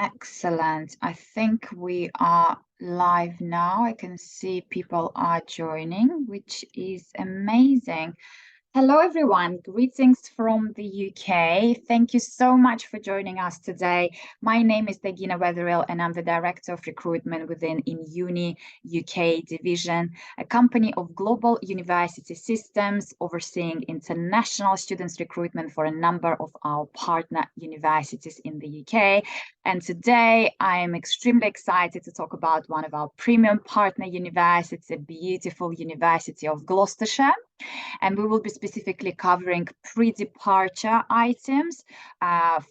Excellent. I think we are live now. I can see people are joining, which is amazing. Hello, everyone. Greetings from the UK. Thank you so much for joining us today. My name is Dagina Wetherill, and I'm the Director of Recruitment within InUni UK Division, a company of global university systems overseeing international students recruitment for a number of our partner universities in the UK. And today I am extremely excited to talk about one of our premium partner universities, the beautiful University of Gloucestershire. And we will be specifically covering pre-departure items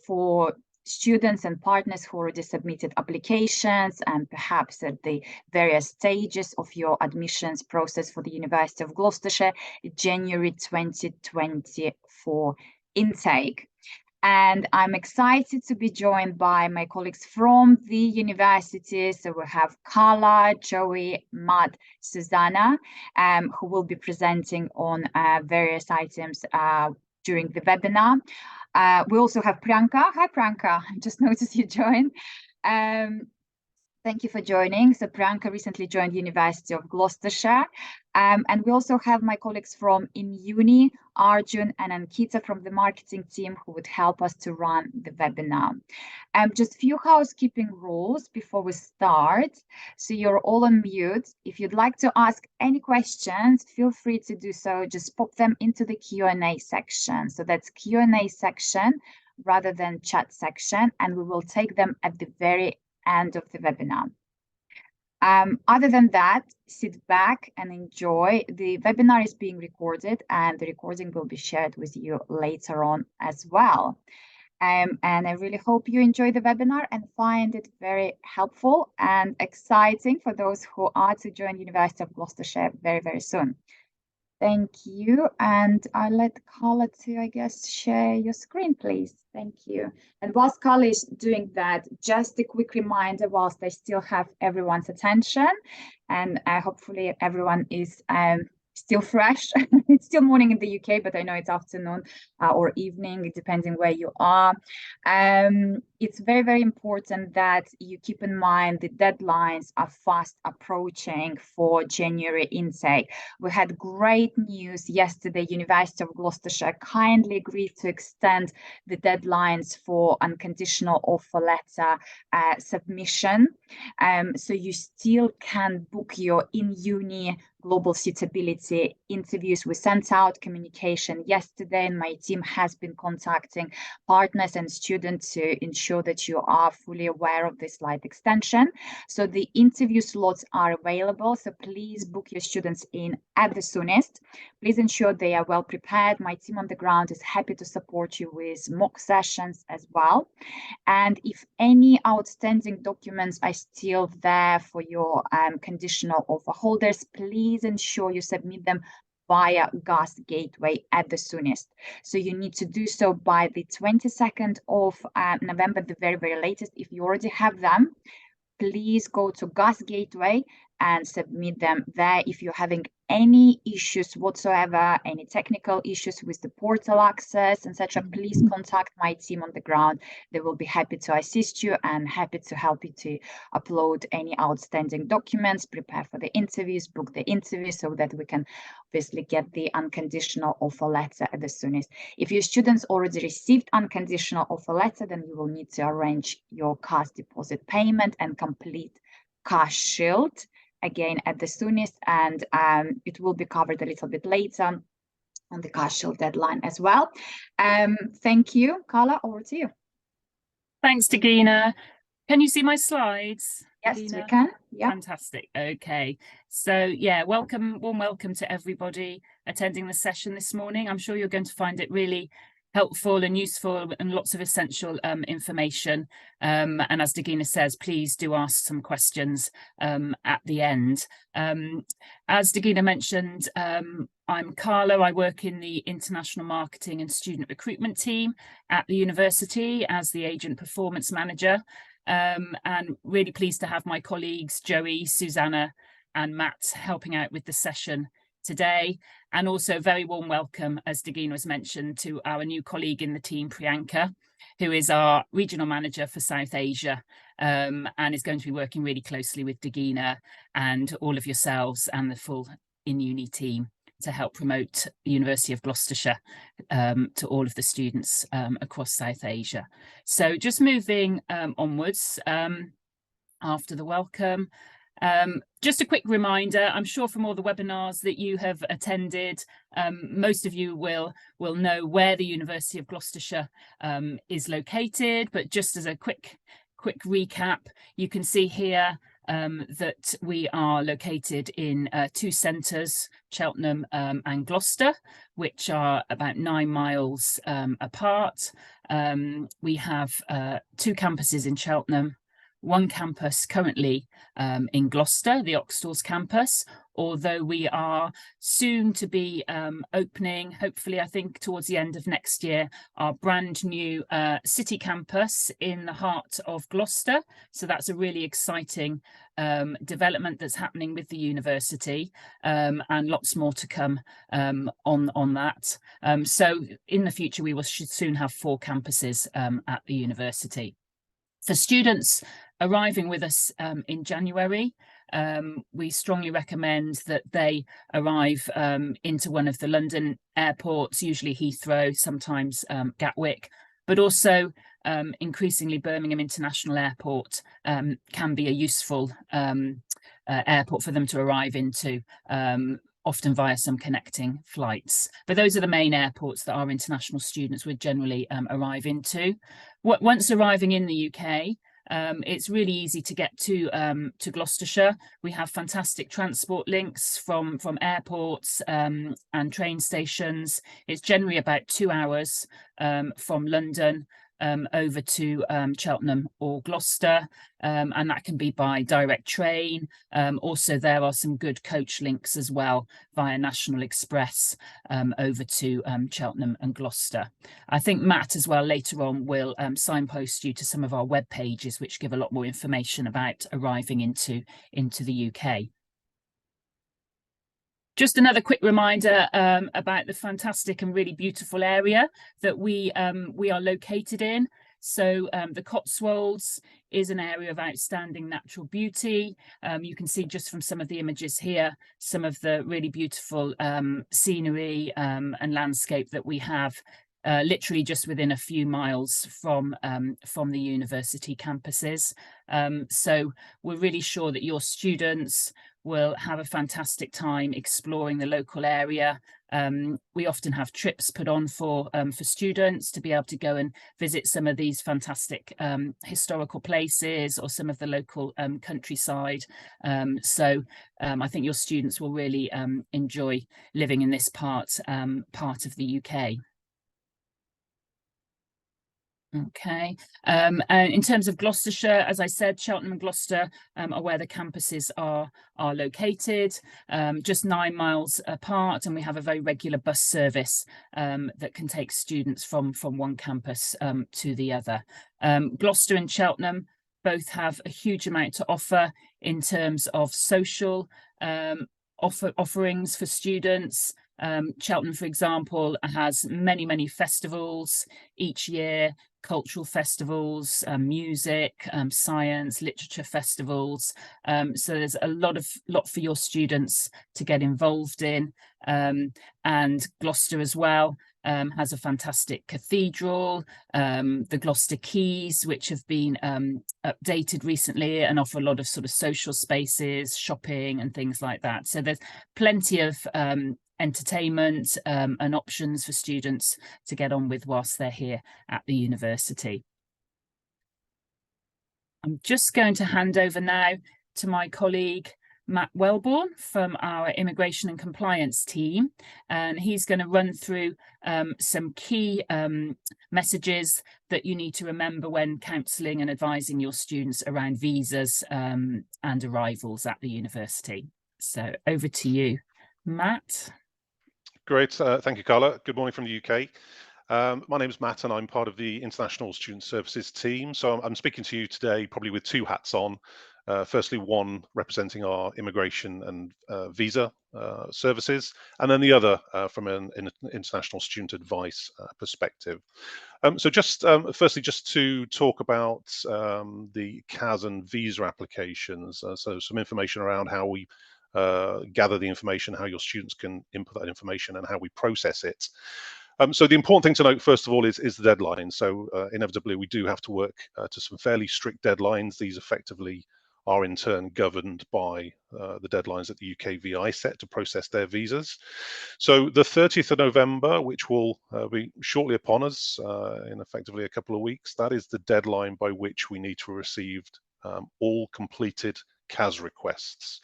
for students and partners who already submitted applications and perhaps at the various stages of your admissions process for the University of Gloucestershire January 2024 intake. And I'm excited to be joined by my colleagues from the university. So we have Carla, Joey, Matt, Susanna, who will be presenting on various items during the webinar. We also have Priyanka. Hi, Priyanka. I just noticed you joined. Thank you for joining. So Priyanka recently joined the University of Gloucestershire. And we also have my colleagues from InUni, Arjun and Ankita from the marketing team who would help us to run the webinar. Just a few housekeeping rules before we start. So you're all on mute. If you'd like to ask any questions, feel free to do so. Just pop them into the Q&A section. So that's Q&A section rather than chat section, and we will take them at the very end of the webinar. Other than that, sit back and enjoy. The webinar is being recorded and the recording will be shared with you later on as well. And I really hope you enjoy the webinar and find it very helpful and exciting for those who are to join University of Gloucestershire very, very soon. Thank you. And I'll let Carla to, I guess, share your screen, please. Thank you. And whilst Carla is doing that, just a quick reminder, whilst I still have everyone's attention, and hopefully everyone is still fresh. It's still morning in the UK, but I know it's afternoon or evening, depending where you are. It's very, very important that you keep in mind the deadlines are fast approaching for January intake. We had great news yesterday. University of Gloucestershire kindly agreed to extend the deadlines for unconditional offer letter submission. So you still can book your InUni global suitability interviews. We sent out communication yesterday, and my team has been contacting partners and students to ensure that you are fully aware of this slight extension. So the interview slots are available, so please book your students in at the soonest. Please ensure they are well prepared. My team on the ground is happy to support you with mock sessions as well. And if any outstanding documents are still there for your conditional offer holders, please ensure you submit them via GAS Gateway at the soonest. So you need to do so by the 22nd of November, the very, very latest. If you already have them, please go to GAS Gateway and submit them there. If you're having any issues whatsoever, any technical issues with the portal access, etc., please contact my team on the ground. They will be happy to assist you and happy to help you to upload any outstanding documents, prepare for the interviews, book the interview so that we can obviously get the unconditional offer letter at the soonest. If your students already received unconditional offer letter, then you will need to arrange your cash deposit payment and complete cash shield again at the soonest, and it will be covered a little bit later on the cash shield deadline as well. Thank you. Carla, over to you. Thanks, Dagina. Can you see my slides? Yes, Dagina? we can. Yeah. Fantastic. Okay. So yeah, warm welcome to everybody attending the session this morning. I'm sure you're going to find it really helpful and useful and lots of essential information. And as Dagina says, please do ask some questions at the end. As Dagina mentioned, I'm Carla. I work in the international marketing and student recruitment team at the university as the agent performance manager. And really pleased to have my colleagues Joey, Susanna and Matt helping out with the session today, and also a very warm welcome, as Degina has mentioned, to our new colleague in the team, Priyanka, who is our regional manager for South Asia, and is going to be working really closely with Degina and all of yourselves and the full In Uni team to help promote the University of Gloucestershire to all of the students across South Asia. So just moving onwards after the welcome. Just a quick reminder, I'm sure from all the webinars that you have attended, most of you will know where the University of Gloucestershire is located, but just as a quick recap, you can see here that we are located in 2 centres, Cheltenham and Gloucester, which are about 9 miles apart. We have 2 campuses in Cheltenham, 1 campus currently in Gloucester, the Oxtalls campus, although we are soon to be opening, hopefully I think towards the end of next year, our brand new city campus in the heart of Gloucester. So that's a really exciting development that's happening with the university, and lots more to come on that. So in the future, we should soon have 4 campuses at the university. For students arriving with us in January, we strongly recommend that they arrive into one of the London airports, usually Heathrow, sometimes Gatwick, but also increasingly Birmingham International Airport can be a useful airport for them to arrive into, often via some connecting flights. But those are the main airports that our international students would generally arrive into. Once arriving in the UK, it's really easy to get to Gloucestershire. We have fantastic transport links from airports and train stations. It's generally about 2 hours from London over to Cheltenham or Gloucester, and that can be by direct train. Also, there are some good coach links as well via National Express over to Cheltenham and Gloucester. I think Matt as well later on will signpost you to some of our web pages, which give a lot more information about arriving into the UK. Just another quick reminder about the fantastic and really beautiful area that we are located in. So the Cotswolds is an area of outstanding natural beauty. You can see just from some of the images here, some of the really beautiful scenery and landscape that we have literally just within a few miles from the university campuses. So we're really sure that your students will have a fantastic time exploring the local area. We often have trips put on for students to be able to go and visit some of these fantastic historical places or some of the local countryside. So I think your students will really enjoy living in this part of the UK. Okay, and in terms of Gloucestershire, as I said, Cheltenham and Gloucester are where the campuses are located, just 9 miles apart, and we have a very regular bus service that can take students from one campus to the other. Gloucester and Cheltenham both have a huge amount to offer in terms of social offerings for students. Cheltenham, for example, has many festivals each year, cultural festivals, music, science, literature festivals. So there's a lot for your students to get involved in. And Gloucester as well has a fantastic cathedral, the Gloucester Quays, which have been updated recently and offer a lot of sort of social spaces, shopping and things like that. So there's plenty of entertainment and options for students to get on with whilst they're here at the university. I'm just going to hand over now to my colleague Matt Wellborn from our Immigration and Compliance team, and he's going to run through some key messages that you need to remember when counselling and advising your students around visas and arrivals at the university. So over to you, Matt. Great, thank you, Carla. Good morning from the UK. My name is Matt and I'm part of the International Student Services team. So I'm speaking to you today probably with 2 hats on. Firstly, one representing our immigration and visa services, and then the other from an international student advice perspective. So just firstly, just to talk about the CAS and visa applications, so some information around how we gather the information, how your students can input that information, and how we process it. So the important thing to note, first of all, is the deadline. So inevitably, we do have to work to some fairly strict deadlines. These effectively are in turn governed by the deadlines that the UKVI set to process their visas. So the 30th of November, which will be shortly upon us in effectively a couple of weeks, that is the deadline by which we need to receive all completed CAS requests.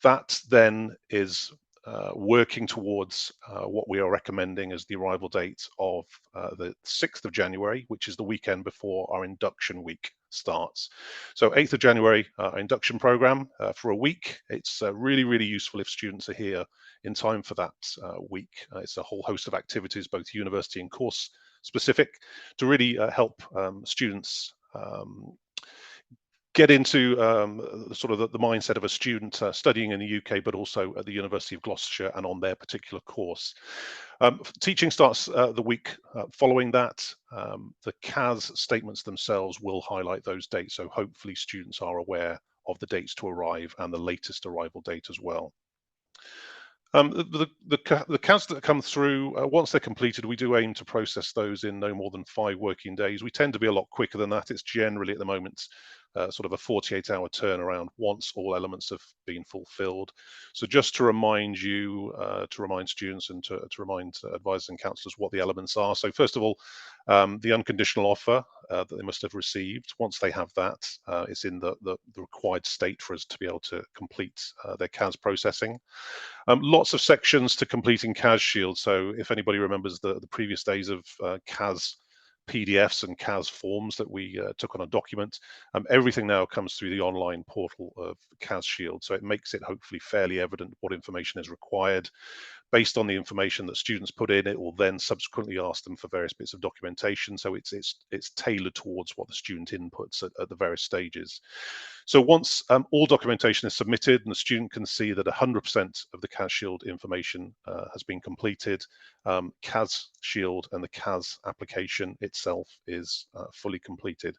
That then is working towards what we are recommending as the arrival date of the 6th of January, which is the weekend before our induction week starts. So 8th of January, our induction program for a week. It's really, really useful if students are here in time for that week. It's a whole host of activities, both university and course specific, to really help students get into sort of the mindset of a student studying in the UK, but also at the University of Gloucestershire and on their particular course. Teaching starts the week following that. The CAS statements themselves will highlight those dates, so hopefully students are aware of the dates to arrive and the latest arrival date as well. The CAS that come through, once they're completed, we do aim to process those in no more than 5 working days. We tend to be a lot quicker than that. It's generally at the moment sort of a 48-hour turnaround once all elements have been fulfilled. So just to remind you, to remind students and to remind advisors and counsellors what the elements are. So first of all, the unconditional offer that they must have received. Once they have that, it's in the required state for us to be able to complete their CAS processing. Lots of sections to completing CAS Shield. So if anybody remembers the previous days of CAS PDFs and CAS forms that we took on a document, everything now comes through the online portal of CAS Shield. So it makes it hopefully fairly evident what information is required. Based on the information that students put in, it will then subsequently ask them for various bits of documentation. So it's tailored towards what the student inputs at the various stages. So once all documentation is submitted and the student can see that 100% of the CAS Shield information has been completed, CAS Shield and the CAS application itself is fully completed.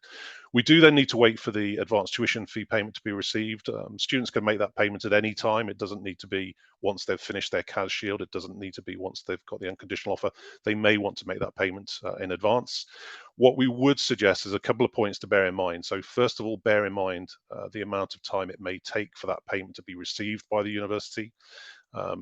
We do then need to wait for the advanced tuition fee payment to be received. Students can make that payment at any time. It doesn't need to be once they've finished their CAS Shield. It doesn't need to be once they've got the unconditional offer. They may want to make that payment in advance. What we would suggest is a couple of points to bear in mind. So first of all, bear in mind the amount of time it may take for that payment to be received by the university.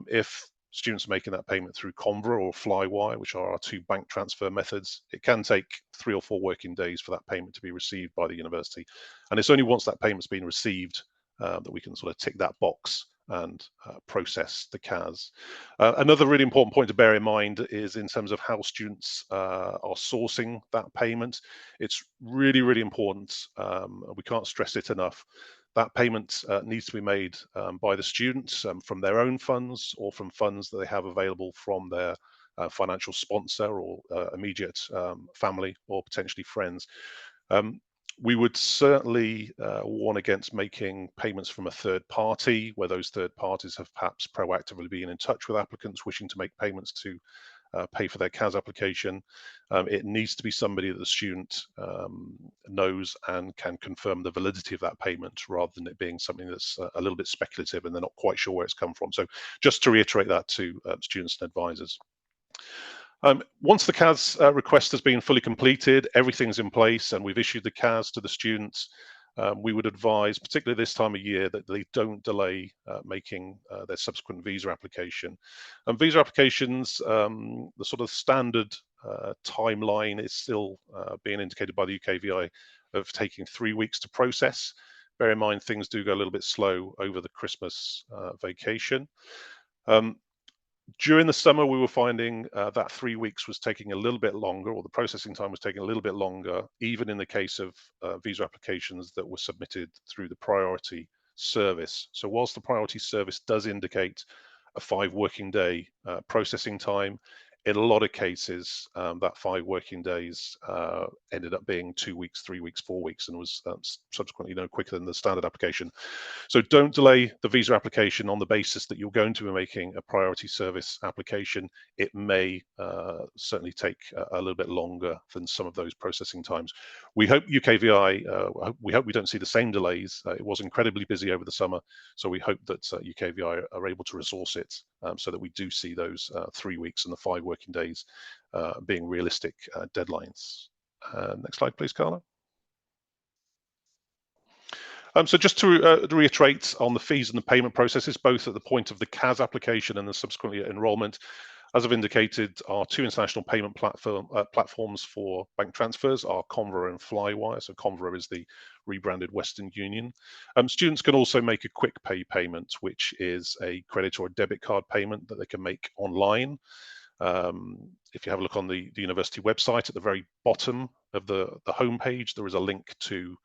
If students are making that payment through Convera or Flywire, which are our 2 bank transfer methods, it can take 3 or 4 working days for that payment to be received by the university. And it's only once that payment's been received that we can sort of tick that box and process the CAS. Another really important point to bear in mind is in terms of how students are sourcing that payment. It's really, really important. We can't stress it enough. That payment needs to be made by the students from their own funds or from funds that they have available from their financial sponsor or immediate family or potentially friends. We would certainly warn against making payments from a third party, where those third parties have perhaps proactively been in touch with applicants wishing to make payments to pay for their CAS application. It needs to be somebody that the student knows and can confirm the validity of that payment, rather than it being something that's a little bit speculative and they're not quite sure where it's come from. So just to reiterate that to students and advisors. Once the CAS request has been fully completed, everything's in place and we've issued the CAS to the students, we would advise, particularly this time of year, that they don't delay making their subsequent visa application. And visa applications, the sort of standard timeline is still being indicated by the UKVI of taking 3 weeks to process. Bear in mind, things do go a little bit slow over the Christmas vacation. During the summer, we were finding that 3 weeks was taking a little bit longer, or the processing time was taking a little bit longer, even in the case of visa applications that were submitted through the priority service. So whilst the priority service does indicate a 5 working day processing time, in a lot of cases, that 5 working days ended up being 2 weeks, 3 weeks, 4 weeks, and was subsequently no quicker than the standard application. So don't delay the visa application on the basis that you're going to be making a priority service application. It may certainly take a little bit longer than some of those processing times. We hope UKVI, we hope we don't see the same delays. It was incredibly busy over the summer, so we hope that UKVI are able to resource it so that we do see those 3 weeks and the 5 working days being realistic deadlines. Next slide, please, Carla. So just to reiterate on the fees and the payment processes, both at the point of the CAS application and then subsequently enrolment, as I've indicated, our 2 international payment platforms for bank transfers are Convera and Flywire. So Convera is the rebranded Western Union. Students can also make a quick pay payment, which is a credit or a debit card payment that they can make online. If you have a look on the university website, at the very bottom of the homepage, there is a link to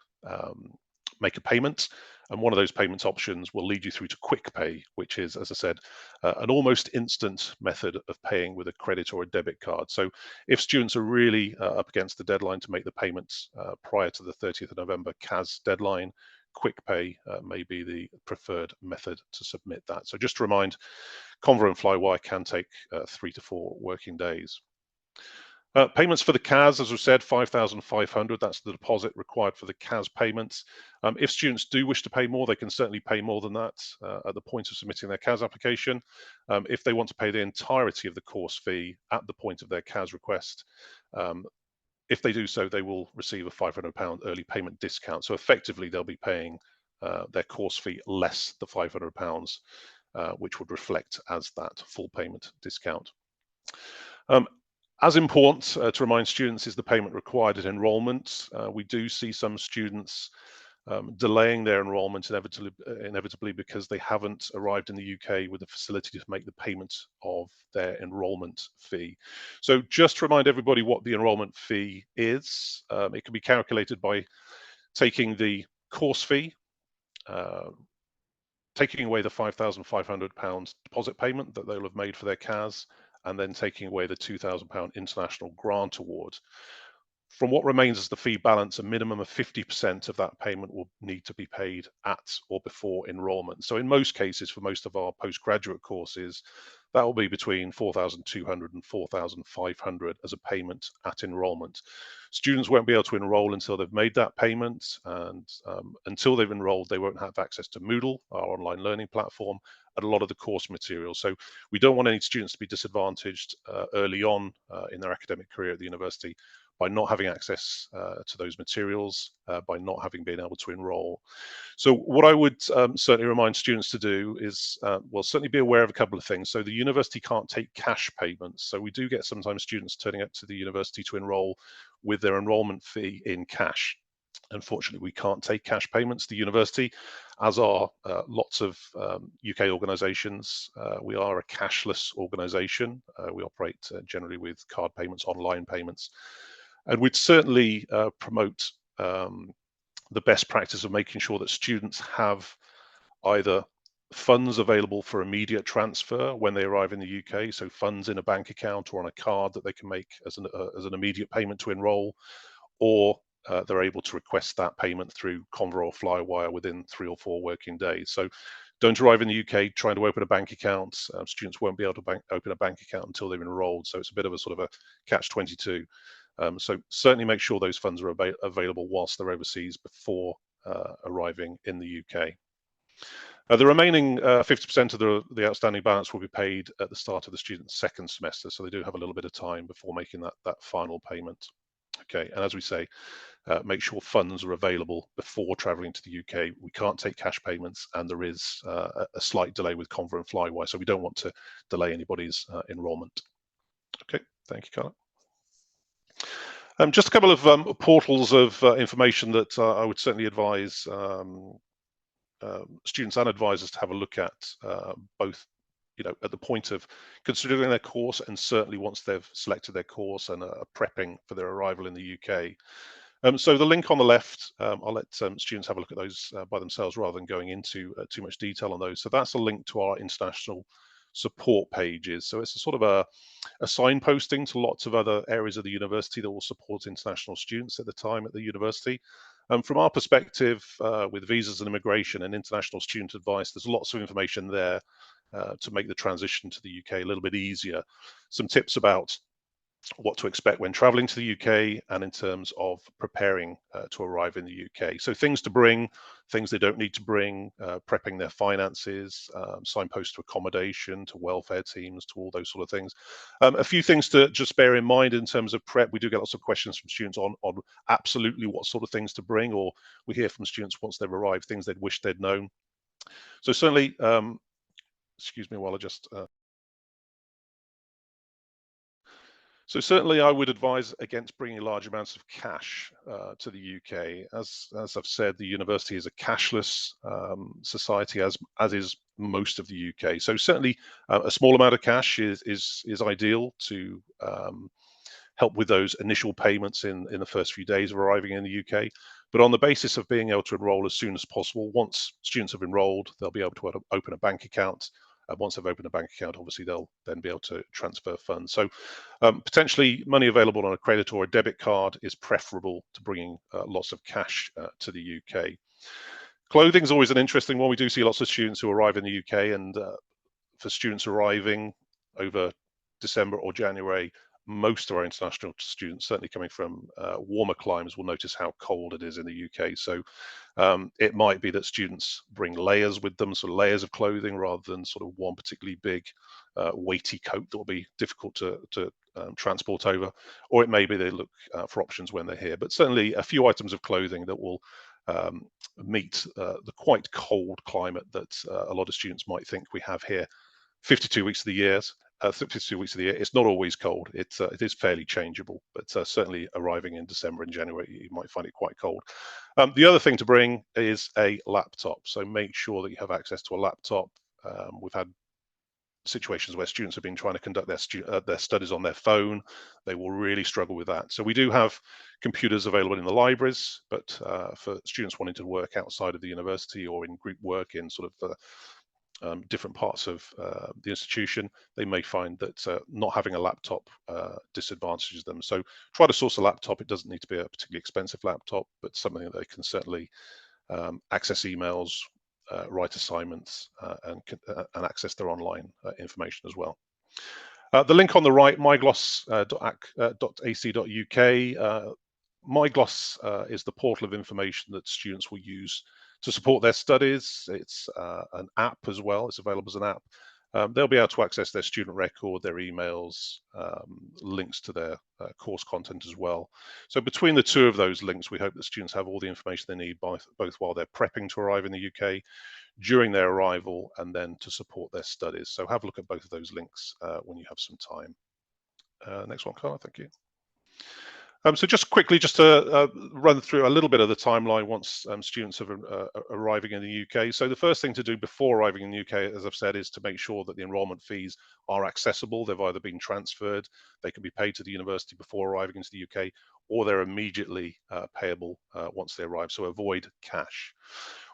make a payment, and one of those payments options will lead you through to quick pay, which is, as I said, an almost instant method of paying with a credit or a debit card. So if students are really up against the deadline to make the payments prior to the 30th of November CAS deadline, quick pay may be the preferred method to submit that. So just to remind, Convera and Flywire can take 3 to 4 working days. Payments for the CAS, as we said, 5,500. That's the deposit required for the CAS payments. If students do wish to pay more, they can certainly pay more than that at the point of submitting their CAS application. If they want to pay the entirety of the course fee at the point of their CAS request, if they do so, they will receive a £500 early payment discount. So effectively, they'll be paying their course fee less the £500, which would reflect as that full payment discount. As important to remind students is the payment required at enrolment. We do see some students delaying their enrolment inevitably because they haven't arrived in the UK with the facility to make the payment of their enrolment fee. So just to remind everybody what the enrolment fee is, it can be calculated by taking the course fee, taking away the £5,500 deposit payment that they'll have made for their CAS, and then taking away the £2,000 international grant award. From what remains as the fee balance, a minimum of 50% of that payment will need to be paid at or before enrolment. So in most cases, for most of our postgraduate courses, that will be between £4,200 and £4,500 as a payment at enrolment. Students won't be able to enroll until they've made that payment, and until they've enrolled, they won't have access to Moodle, our online learning platform, and a lot of the course materials. So we don't want any students to be disadvantaged early on in their academic career at the university by not having access to those materials, by not having been able to enroll. So what I would certainly remind students to do is, well, certainly be aware of a couple of things. So the university can't take cash payments. So we do get sometimes students turning up to the university to enroll with their enrolment fee in cash. Unfortunately, we can't take cash payments. The university, as are lots of UK organisations, we are a cashless organisation. We operate generally with card payments, online payments. And we'd certainly promote the best practice of making sure that students have either funds available for immediate transfer when they arrive in the UK, so funds in a bank account or on a card that they can make as an immediate payment to enrol, or they're able to request that payment through Convera or Flywire within 3 or 4 working days. So don't arrive in the UK trying to open a bank account. Students won't be able to open a bank account until they've enrolled. So it's a bit of a sort of a catch-22. So certainly make sure those funds are available whilst they're overseas before arriving in the UK. The remaining 50% of the outstanding balance will be paid at the start of the student's second semester. So they do have a little bit of time before making that final payment. Okay, and as we say, make sure funds are available before traveling to the UK. We can't take cash payments, and there is a slight delay with Convera and Flywire, so we don't want to delay anybody's enrolment. Okay, thank you, Carla. Just a couple of portals of information that I would certainly advise students and advisors to have a look at, both at the point of considering their course and certainly once they've selected their course and are prepping for their arrival in the UK. So the link on the left, I'll let students have a look at those by themselves rather than going into too much detail on those. So that's a link to our international support pages. So it's a sort of a signposting to lots of other areas of the university that will support international students at the time at the university. From our perspective, with visas and immigration and international student advice, there's lots of information there to make the transition to the UK a little bit easier. Some tips about what to expect when traveling to the UK and in terms of preparing to arrive in the UK. So things to bring, things they don't need to bring, prepping their finances, signposts to accommodation, to welfare teams, to all those sort of things. A few things to just bear in mind in terms of prep. We do get lots of questions from students on absolutely what sort of things to bring, or we hear from students once they've arrived, things they'd wish they'd known. So certainly, excuse me while I just So certainly I would advise against bringing large amounts of cash to the UK. As I've said, the university is a cashless society, as is most of the UK. So certainly a small amount of cash is ideal to help with those initial payments in the first few days of arriving in the UK. But on the basis of being able to enroll as soon as possible, once students have enrolled, they'll be able to open a bank account. Once they've opened a bank account, obviously they'll then be able to transfer funds. So potentially money available on a credit or a debit card is preferable to bringing lots of cash to the UK. Clothing is always an interesting one. We do see lots of students who arrive in the UK, and for students arriving over December or January, most of our international students, certainly coming from warmer climes, will notice how cold it is in the UK. So it might be that students bring layers with them, sort of layers of clothing, rather than sort of one particularly big weighty coat that will be difficult to transport over. Or it may be they look for options when they're here. But certainly a few items of clothing that will meet the quite cold climate that a lot of students might think we have here. 52 weeks of the year. 52 weeks of the year. It's not always cold. It is fairly changeable, but certainly arriving in December and January, you might find it quite cold. The other thing to bring is a laptop. So make sure that you have access to a laptop. We've had situations where students have been trying to conduct their studies on their phone. They will really struggle with that. So we do have computers available in the libraries, but for students wanting to work outside of the university or in group work in sort of different parts of the institution, they may find that not having a laptop disadvantages them. So try to source a laptop. It doesn't need to be a particularly expensive laptop, but something that they can certainly access emails, write assignments, and access their online information as well. The link on the right, mygloss.ac.uk. MyGloss is the portal of information that students will use to support their studies. It's an app as well. It's available as an app. They'll be able to access their student record, their emails, links to their course content as well. So between the two of those links, we hope that students have all the information they need, both while they're prepping to arrive in the UK, during their arrival, and then to support their studies. So have a look at both of those links when you have some time. Next one, Carla, thank you. So just quickly, just to run through a little bit of the timeline once students are arriving in the UK. So the first thing to do before arriving in the UK, as I've said, is to make sure that the enrolment fees are accessible. They've either been transferred, they can be paid to the university before arriving into the UK, or they're immediately payable once they arrive. So avoid cash.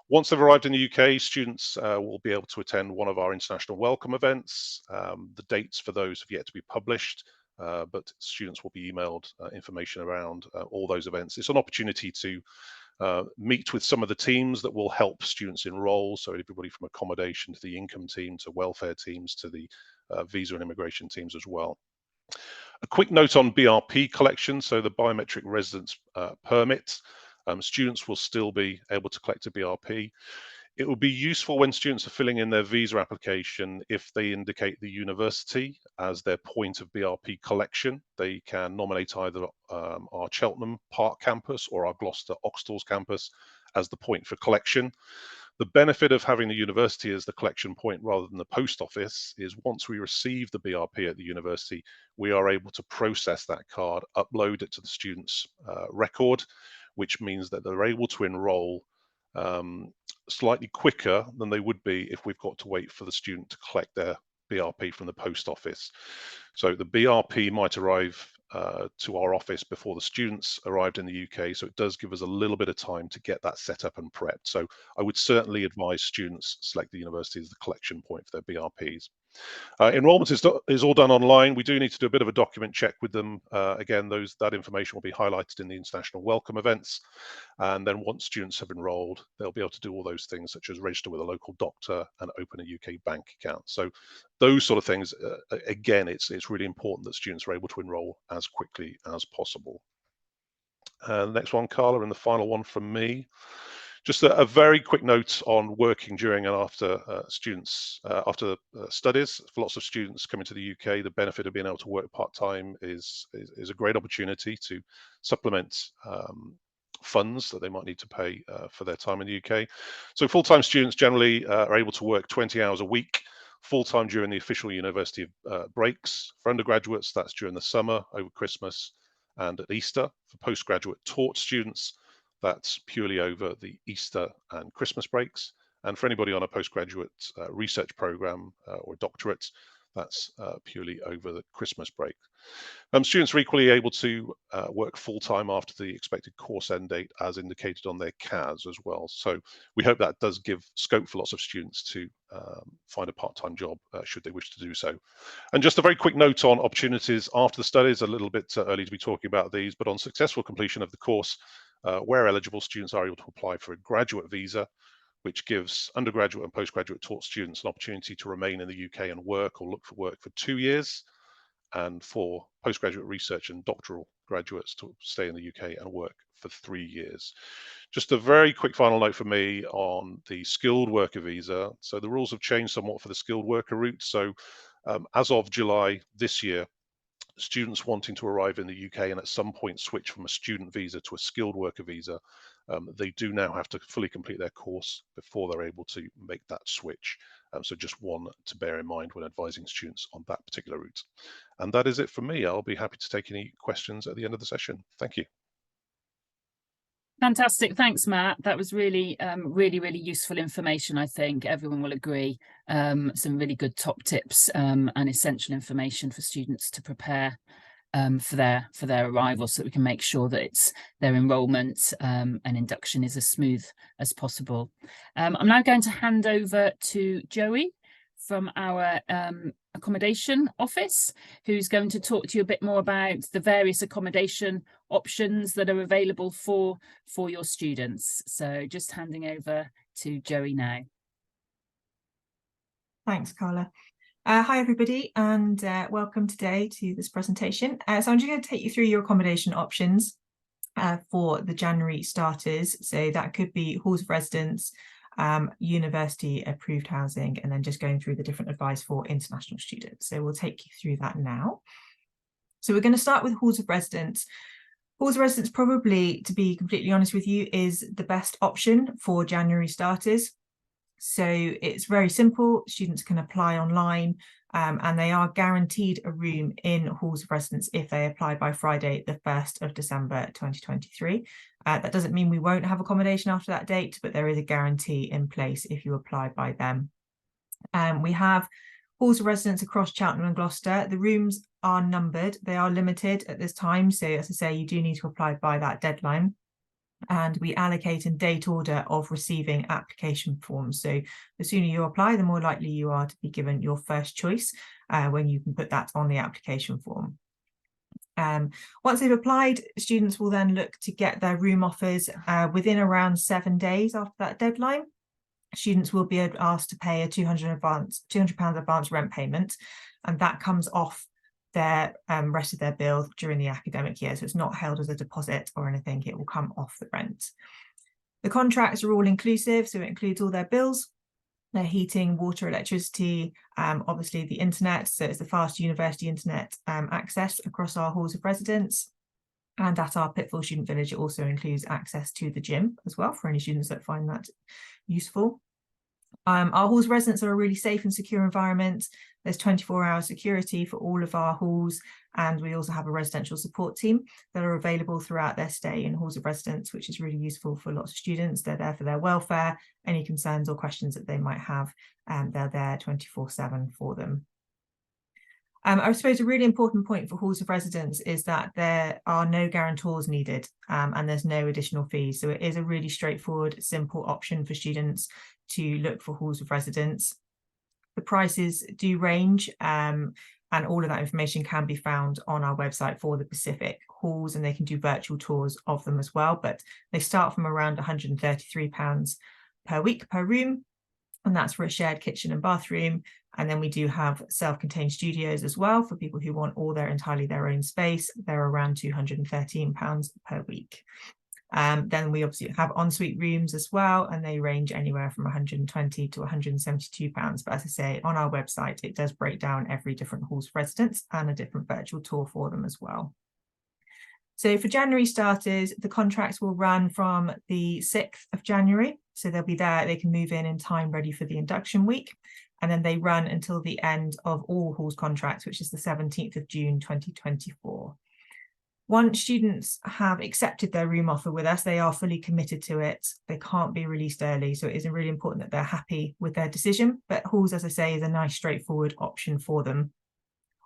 Once they've arrived in the UK, students will be able to attend one of our international welcome events. The dates for those have yet to be published. But students will be emailed information around all those events. It's an opportunity to meet with some of the teams that will help students enroll. So everybody from accommodation to the income team to welfare teams to the visa and immigration teams as well. A quick note on BRP collection. So the biometric residence permit. Students will still be able to collect a BRP. It will be useful when students are filling in their visa application if they indicate the university as their point of BRP collection. They can nominate either our Cheltenham Park campus or our Gloucester Oxtalls campus as the point for collection. The benefit of having the university as the collection point rather than the post office is once we receive the BRP at the university, we are able to process that card, upload it to the student's record, which means that they're able to enroll slightly quicker than they would be if we've got to wait for the student to collect their BRP from the post office. So the BRP might arrive to our office before the students arrived in the UK. So it does give us a little bit of time to get that set up and prepped. So I would certainly advise students select the university as the collection point for their BRPs. Enrolment is all done online. We do need to do a bit of a document check with them. Again, that information will be highlighted in the international welcome events. And then once students have enrolled, they'll be able to do all those things such as register with a local doctor and open a UK bank account. So those sort of things, again, it's really important that students are able to enroll as quickly as possible. Next one, Carla, and the final one from me. Just a very quick note on working during and after after studies. For lots of students coming to the UK, the benefit of being able to work part-time is a great opportunity to supplement funds that they might need to pay for their time in the UK. So full-time students generally are able to work 20 hours a week, full-time during the official university breaks. For undergraduates, that's during the summer, over Christmas, and at Easter. For postgraduate taught students, that's purely over the Easter and Christmas breaks. And for anybody on a postgraduate research program or doctorate, that's purely over the Christmas break. Students are equally able to work full-time after the expected course end date as indicated on their CAS as well. So we hope that does give scope for lots of students to find a part-time job should they wish to do so. And just a very quick note on opportunities after the studies, a little bit early to be talking about these, but on successful completion of the course, where eligible, students are able to apply for a graduate visa, which gives undergraduate and postgraduate taught students an opportunity to remain in the UK and work or look for work for 2 years, and for postgraduate research and doctoral graduates to stay in the UK and work for 3 years. Just a very quick final note for me on the skilled worker visa. So the rules have changed somewhat for the skilled worker route. So as of July this year, students wanting to arrive in the UK and at some point switch from a student visa to a skilled worker visa, they do now have to fully complete their course before they're able to make that switch. So just one to bear in mind when advising students on that particular route. And that is it for me. I'll be happy to take any questions at the end of the session. Thank you. Fantastic. Thanks, Matt. That was really, really useful information. I think everyone will agree. Some really good top tips and essential information for students to prepare for their arrival, so that we can make sure that their enrolment and induction is as smooth as possible. I'm now going to hand over to Joey from our accommodation office, who's going to talk to you a bit more about the various accommodation options that are available for your students. So just handing over to Joey now. Thanks, Carla. Hi everybody, and welcome today to this presentation. So I'm just going to take you through your accommodation options for the January starters. So that could be halls of residence, university approved housing, and then just going through the different advice for international students. So we'll take you through that now. So we're going to start with halls of residence. Halls of residence, probably, to be completely honest with you, is the best option for January starters. So it's very simple. Students can apply online and they are guaranteed a room in halls of residence if they apply by Friday, the 1st of December 2023. That doesn't mean we won't have accommodation after that date, but there is a guarantee in place if you apply by then. We have halls of residence across Cheltenham and Gloucester. The rooms are numbered. They are limited at this time. So as I say, you do need to apply by that deadline. And we allocate in date order of receiving application forms. So the sooner you apply, the more likely you are to be given your first choice when you can put that on the application form. Once they've applied, students will then look to get their room offers within around 7 days after that deadline. Students will be asked to pay a £200 advance rent payment, and that comes off their rest of their bill during the academic year. So it's not held as a deposit or anything, it will come off the rent. The contracts are all inclusive, so it includes all their bills, their heating, water, electricity, obviously the internet, so it's the fast university internet access across our halls of residence. And at our Pitfall Student Village, it also includes access to the gym as well for any students that find that useful. Our halls of residence are a really safe and secure environment. There's 24-hour security for all of our halls, and we also have a residential support team that are available throughout their stay in halls of residence, which is really useful for lots of students. They're there for their welfare, any concerns or questions that they might have, and they're there 24/7 for them. I suppose a really important point for halls of residence is that there are no guarantors needed and there's no additional fees. So it is a really straightforward, simple option for students to look for halls of residence. The prices do range, and all of that information can be found on our website for the Pacific halls, and they can do virtual tours of them as well. But they start from around £133 per week per room, and that's for a shared kitchen and bathroom. And then we do have self-contained studios as well for people who want entirely their own space. They're around £213 per week. Then we obviously have ensuite rooms as well, and they range anywhere from £120 to £172. But as I say, on our website, it does break down every different hall's residents and a different virtual tour for them as well. So for January starters, the contracts will run from the 6th of January. So they'll be there, they can move in time ready for the induction week. And then they run until the end of all halls contracts, which is the 17th of June, 2024. Once students have accepted their room offer with us, they are fully committed to it. They can't be released early. So it is really important that they're happy with their decision. But halls, as I say, is a nice straightforward option for them.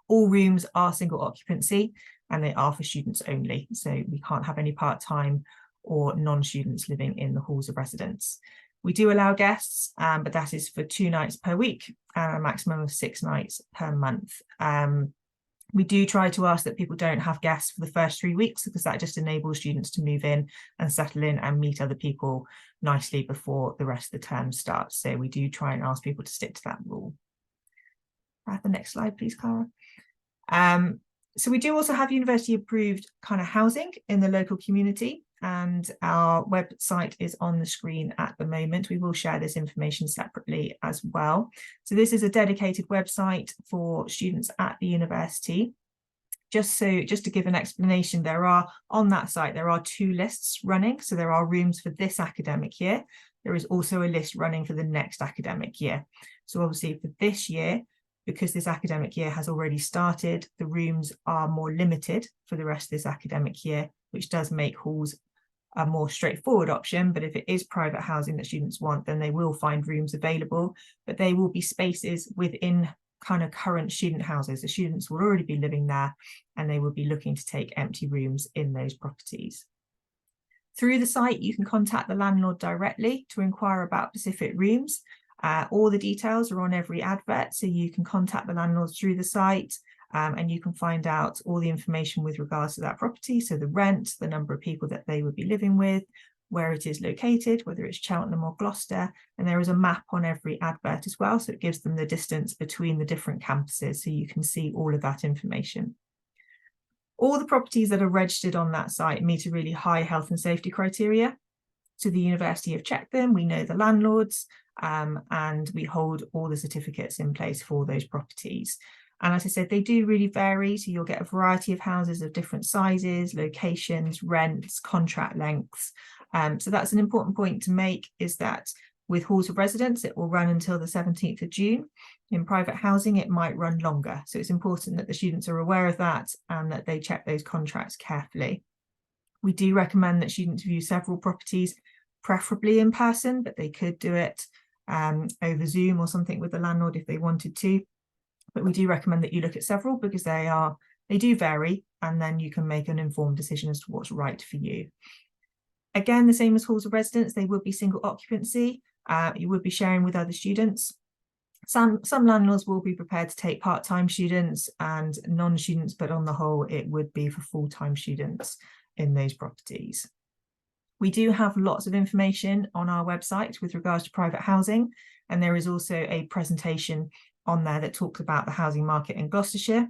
All rooms are single occupancy and they are for students only. So we can't have any part-time or non-students living in the halls of residence. We do allow guests, but that is for 2 nights per week and a maximum of 6 nights per month. We do try to ask that people don't have guests for the first 3 weeks, because that just enables students to move in and settle in and meet other people nicely before the rest of the term starts. So we do try and ask people to stick to that rule. The next slide, please, Cara. So we do also have university approved kind of housing in the local community, and our website is on the screen at the moment. We will share this information separately as well. So this is a dedicated website for students at the university. Just to give an explanation, on that site, there are 2 lists running. So there are rooms for this academic year. There is also a list running for the next academic year. So obviously for this year, because this academic year has already started, the rooms are more limited for the rest of this academic year, which does make halls a more straightforward option. But if it is private housing that students want, then they will find rooms available, but they will be spaces within kind of current student houses. The students will already be living there and they will be looking to take empty rooms in those properties. Through the site, you can contact the landlord directly to inquire about Pacific rooms. All the details are on every advert, so you can contact the landlords through the site, and you can find out all the information with regards to that property. So the rent, the number of people that they would be living with, where it is located, whether it's Cheltenham or Gloucester, and there is a map on every advert as well. So it gives them the distance between the different campuses, so you can see all of that information. All the properties that are registered on that site meet a really high health and safety criteria. So the university have checked them, we know the landlords, and we hold all the certificates in place for those properties. And as I said, they do really vary. So you'll get a variety of houses of different sizes, locations, rents, contract lengths. So that's an important point to make, is that with halls of residence, it will run until the 17th of June. In private housing, it might run longer. So it's important that the students are aware of that and that they check those contracts carefully. We do recommend that students view several properties, preferably in person, but they could do it over Zoom or something with the landlord if they wanted to. But we do recommend that you look at several, because they do vary, and then you can make an informed decision as to what's right for you. Again, the same as halls of residence, they would be single occupancy. You would be sharing with other students. Some landlords will be prepared to take part-time students and non-students, but on the whole, it would be for full-time students in those properties. We do have lots of information on our website with regards to private housing, and there is also a presentation on there that talks about the housing market in Gloucestershire,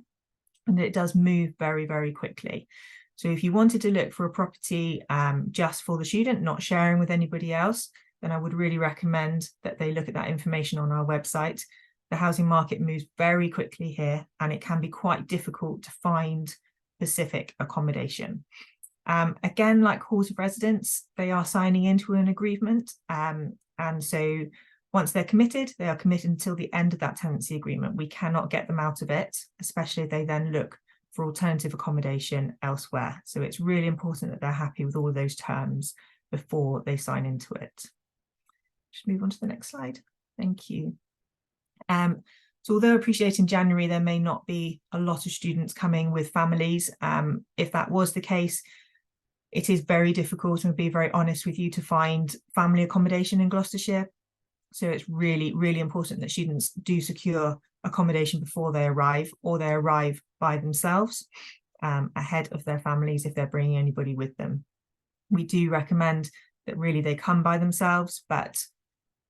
and it does move very, very quickly. So if you wanted to look for a property just for the student, not sharing with anybody else, then I would really recommend that they look at that information on our website. The housing market moves very quickly here, and it can be quite difficult to find Pacific accommodation. Again, like halls of residence, they are signing into an agreement, and so once they're committed, they are committed until the end of that tenancy agreement. We cannot get them out of it, especially if they then look for alternative accommodation elsewhere. So it's really important that they're happy with all of those terms before they sign into it. Just move on to the next slide. Thank you. So although I appreciate in January there may not be a lot of students coming with families, if that was the case, it is very difficult, and I'll be very honest with you, to find family accommodation in Gloucestershire. So it's really, really important that students do secure accommodation before they arrive, or they arrive by themselves ahead of their families if they're bringing anybody with them. We do recommend that really they come by themselves, but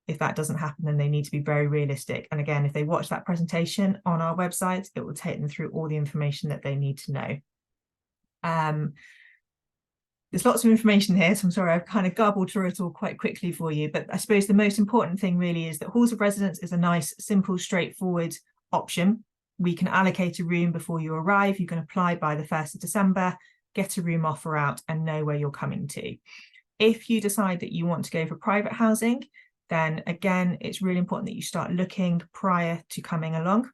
if that doesn't happen, then they need to be very realistic. And again, if they watch that presentation on our website, it will take them through all the information that they need to know. There's lots of information here, so I'm sorry I've kind of garbled through it all quite quickly for you, but I suppose the most important thing really is that halls of residence is a nice, simple, straightforward option. We can allocate a room before you arrive. You can apply by the 1st of December, get a room offer out, and know where you're coming to. If you decide that you want to go for private housing, then again, it's really important that you start looking prior to coming along.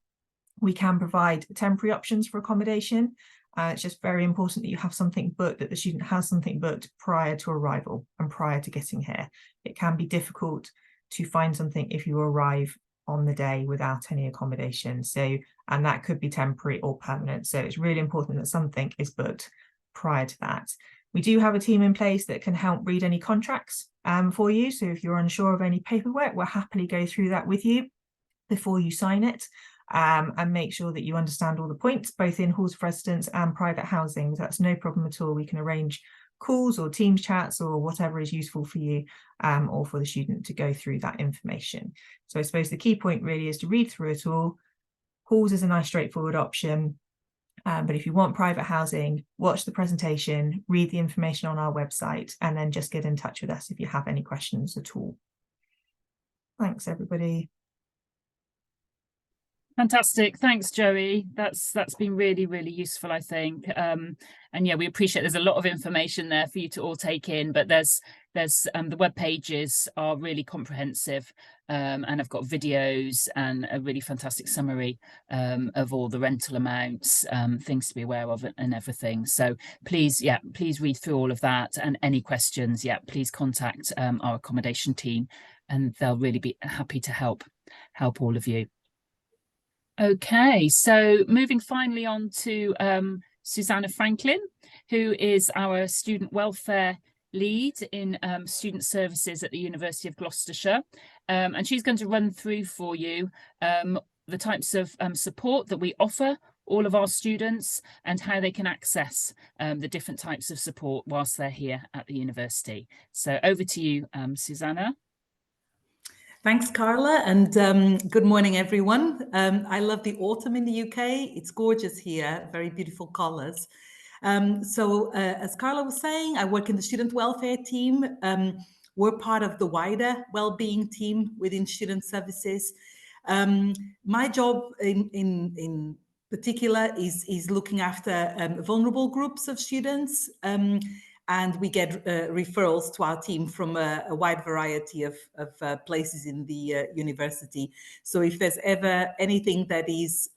We can provide temporary options for accommodation. It's just very important that you have something booked, that the student has something booked prior to arrival and prior to getting here. It can be difficult to find something if you arrive on the day without any accommodation. And that could be temporary or permanent. So it's really important that something is booked prior to that. We do have a team in place that can help read any contracts for you. So if you're unsure of any paperwork, we'll happily go through that with you before you sign it. And make sure that you understand all the points, both in halls of residence and private housing. That's no problem at all. We can arrange calls or Teams chats or whatever is useful for you or for the student to go through that information. So I suppose the key point really is to read through it all. Halls is a nice straightforward option. But if you want private housing, watch the presentation, read the information on our website, and then just get in touch with us if you have any questions at all. Thanks, everybody. Fantastic. Thanks, Joey. That's been really, really useful, I think. And yeah, we appreciate there's a lot of information there for you to all take in, but there's the web pages are really comprehensive and I've got videos and a really fantastic summary of all the rental amounts, things to be aware of and everything. So please read through all of that, and any questions, please contact our accommodation team and they'll really be happy to help all of you. Okay, so moving finally on to Susanna Franklin, who is our student welfare lead in student services at the University of Gloucestershire. And she's going to run through for you the types of support that we offer all of our students and how they can access the different types of support whilst they're here at the university. So over to you, Susanna. Thanks, Carla, and good morning, everyone. I love the autumn in the UK. It's gorgeous here, very beautiful colours. As Carla was saying, I work in the student welfare team. We're part of the wider wellbeing team within student services. My job in particular is looking after vulnerable groups of students. And we get referrals to our team from a wide variety of places in the university. So if there's ever anything that is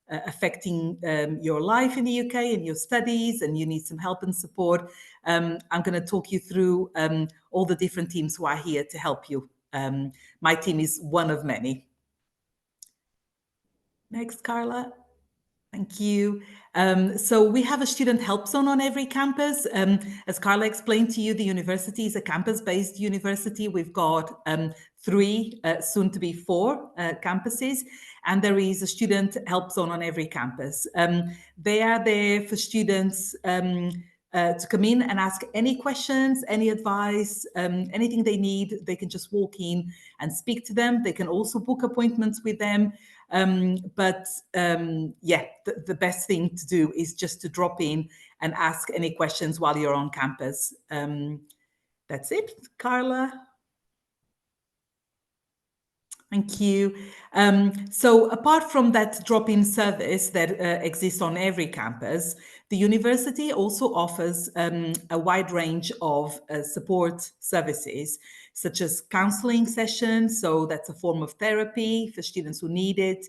affecting your life in the UK and your studies and you need some help and support, I'm going to talk you through all the different teams who are here to help you. My team is one of many. Next, Carla. Thank you. So we have a student help zone on every campus. As Carla explained to you, the university is a campus-based university. We've got 3, soon to be 4 campuses, and there is a student help zone on every campus. They are there for students to come in and ask any questions, any advice, anything they need. They can just walk in and speak to them. They can also book appointments with them. The best thing to do is just to drop in and ask any questions while you're on campus. That's it, Carla. Thank you. So apart from that drop-in service that exists on every campus, the university also offers a wide range of support services, such as counseling sessions. So that's a form of therapy for students who need it.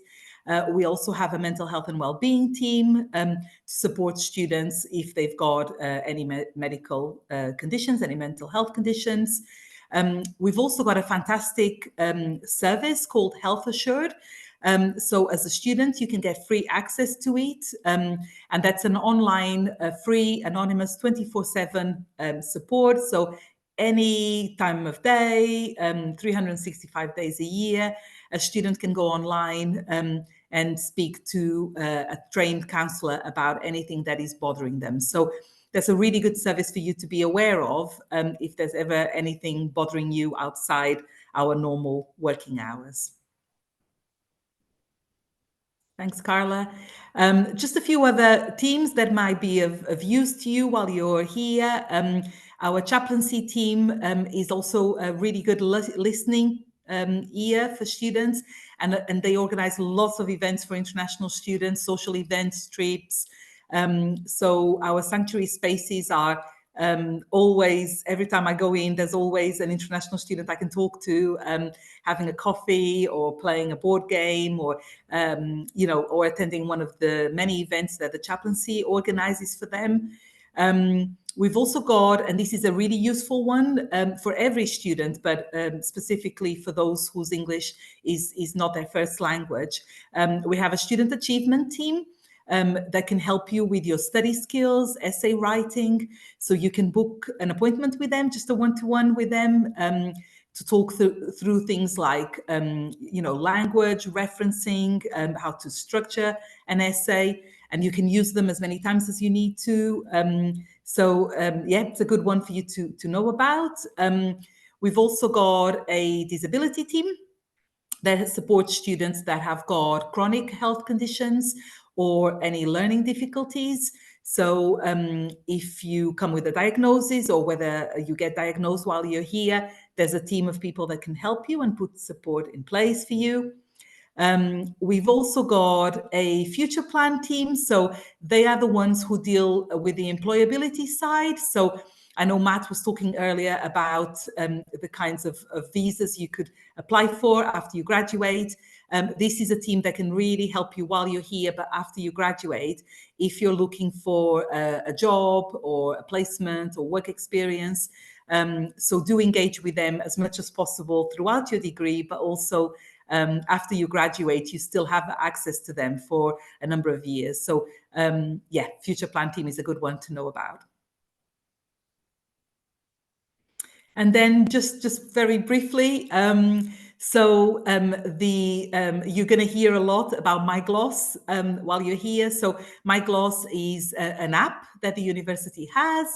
We also have a mental health and well-being team to support students if they've got any medical conditions, any mental health conditions. We've also got a fantastic service called Health Assured. So as a student, you can get free access to it. And that's an online, free, anonymous, 24/7 support. So any time of day, 365 days a year, a student can go online and speak to a trained counsellor about anything that is bothering them. So that's a really good service for you to be aware of if there's ever anything bothering you outside our normal working hours. Thanks, Carla. Just a few other teams that might be of use to you while you're here. Our chaplaincy team is also a really good listening ear for students, and they organize lots of events for international students, social events, trips. So our sanctuary spaces are always, every time I go in, there's always an international student I can talk to, having a coffee or playing a board game, or you know, or attending one of the many events that the chaplaincy organizes for them. We've also got, and this is a really useful one for every student, but specifically for those whose English is not their first language. We have a student achievement team that can help you with your study skills, essay writing. So you can book an appointment with them, just a one-to-one with them, to talk through things like, you know, language, referencing, how to structure an essay, and you can use them as many times as you need to. Yeah, it's a good one for you to know about. We've also got a disability team that supports students that have got chronic health conditions or any learning difficulties. So if you come with a diagnosis, or whether you get diagnosed while you're here, there's a team of people that can help you and put support in place for you. We've also got a future plan team. So they are the ones who deal with the employability side. So I know Matt was talking earlier about the kinds of visas you could apply for after you graduate. This is a team that can really help you while you're here, but after you graduate, if you're looking for a job or a placement or work experience. So do engage with them as much as possible throughout your degree, but also after you graduate, you still have access to them for a number of years. So yeah, future plan team is a good one to know about. And then just very briefly, you're going to hear a lot about MyGloss while you're here. So MyGloss is an app that the university has.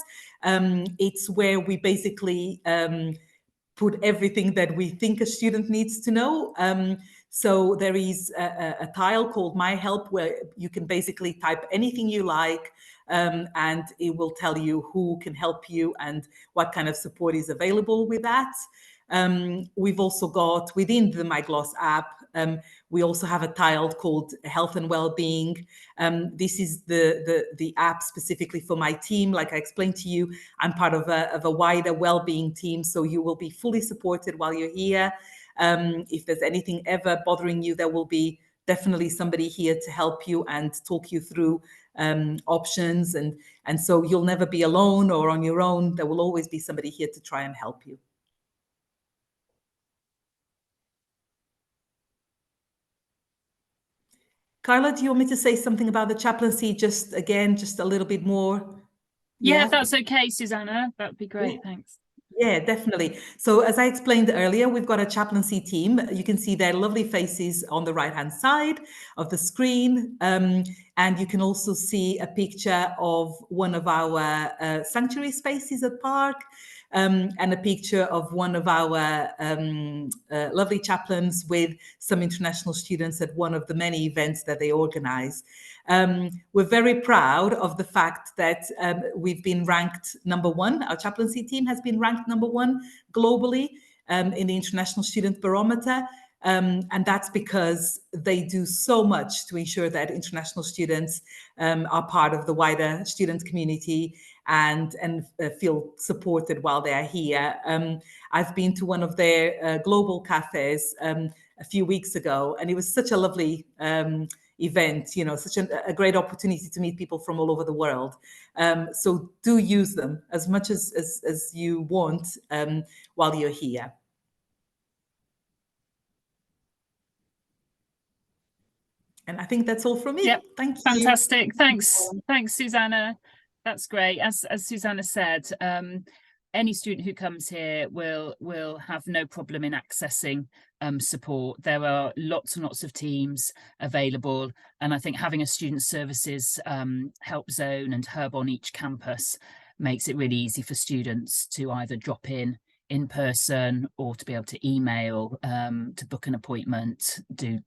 It's where we basically put everything that we think a student needs to know. So there is a tile called My Help, where you can basically type anything you like, and it will tell you who can help you and what kind of support is available with that. We've also got, within the MyGloss app, we also have a tile called Health and Wellbeing. This is the app specifically for my team. Like I explained to you, I'm part of a wider wellbeing team, so you will be fully supported while you're here. If there's anything ever bothering you, there will be definitely somebody here to help you and talk you through options. And so you'll never be alone or on your own. There will always be somebody here to try and help you. Carla, do you want me to say something about the chaplaincy? Just a little bit more. Yeah, if that's okay, Susanna, that'd be great. Yeah. Thanks. Yeah, definitely. So as I explained earlier, we've got a chaplaincy team. You can see their lovely faces on the right-hand side of the screen. And you can also see a picture of one of our sanctuary spaces at Park, and a picture of one of our lovely chaplains with some international students at one of the many events that they organize. We're very proud of the fact that we've been ranked #1. Our chaplaincy team has been ranked #1 globally in the International Student Barometer. And that's because they do so much to ensure that international students are part of the wider student community and feel supported while they are here. I've been to one of their global cafes a few weeks ago, and it was such a lovely event, you know, such a great opportunity to meet people from all over the world. So do use them as much as you want while you're here. And I think that's all from me. Yep. Thank you. Fantastic. Thanks, Susanna. That's great. As Susanna said, any student who comes here will have no problem in accessing support. There are lots and lots of teams available, and I think having a student services help zone and hub on each campus makes it really easy for students to either drop in person or to be able to email, to book an appointment, do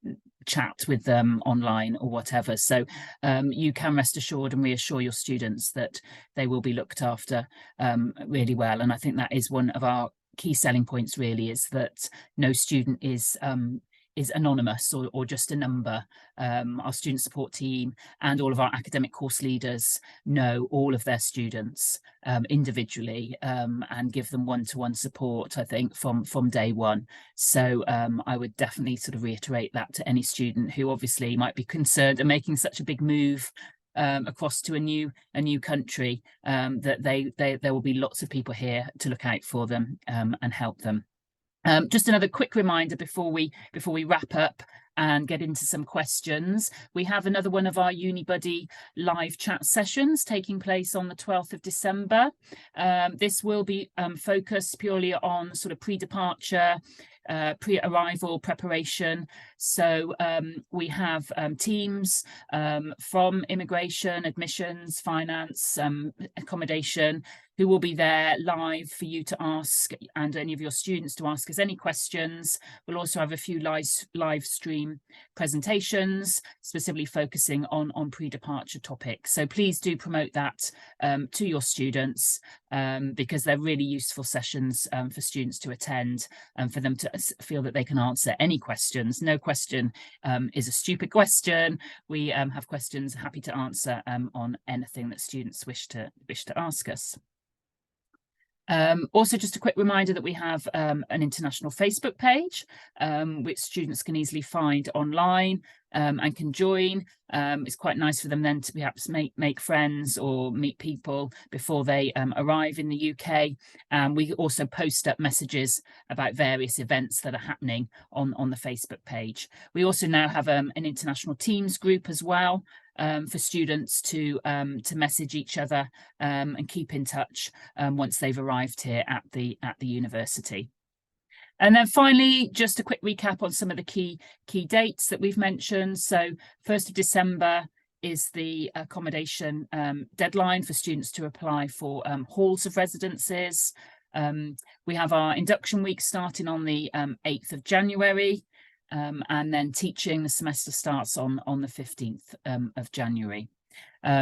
chat with them online or whatever. So you can rest assured and reassure your students that they will be looked after really well. And I think that is one of our key selling points, really, is that no student is anonymous or just a number. Our student support team and all of our academic course leaders know all of their students individually and give them one-to-one support, I think, from day one. So I would definitely sort of reiterate that to any student who obviously might be concerned and making such a big move across to a new country, that there will be lots of people here to look out for them and help them. Just another quick reminder before we wrap up and get into some questions. We have another one of our UniBuddy live chat sessions taking place on the 12th of December. This will be focused purely on sort of pre-departure, pre-arrival preparation. So we have teams from immigration, admissions, finance, accommodation, who will be there live for you to ask, and any of your students to ask us any questions. We'll also have a few live stream presentations, specifically focusing on pre-departure topics. So please do promote that to your students, because they're really useful sessions for students to attend and for them to feel that they can answer any questions. No question is a stupid question. We have questions happy to answer on anything that students wish to ask us. Also, just a quick reminder that we have an international Facebook page, which students can easily find online and can join. It's quite nice for them then to perhaps make friends or meet people before they arrive in the UK. We also post up messages about various events that are happening on the Facebook page. We also now have an international Teams group as well, for students to message each other and keep in touch once they've arrived here at the university. And then finally, just a quick recap on some of the key dates that we've mentioned. So 1st of December is the accommodation deadline for students to apply for halls of residences. We have our induction week starting on the 8th of January. And then teaching, the semester starts on the 15th of January.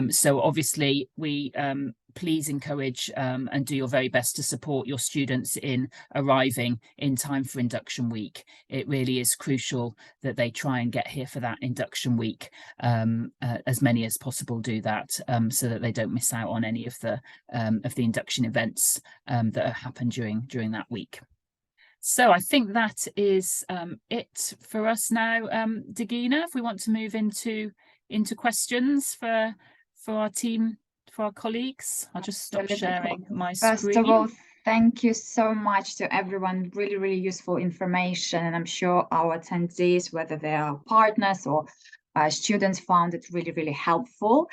So obviously we please encourage and do your very best to support your students in arriving in time for induction week. It really is crucial that they try and get here for that induction week. As many as possible do that, so that they don't miss out on any of the induction events that happen during that week. So I think that is it for us now, Degina. If we want to move into questions for our team, for our colleagues, I'll just stop sharing my screen. First of all, thank you so much to everyone. Really useful information, and I'm sure our attendees, whether they are partners or students, found it really helpful.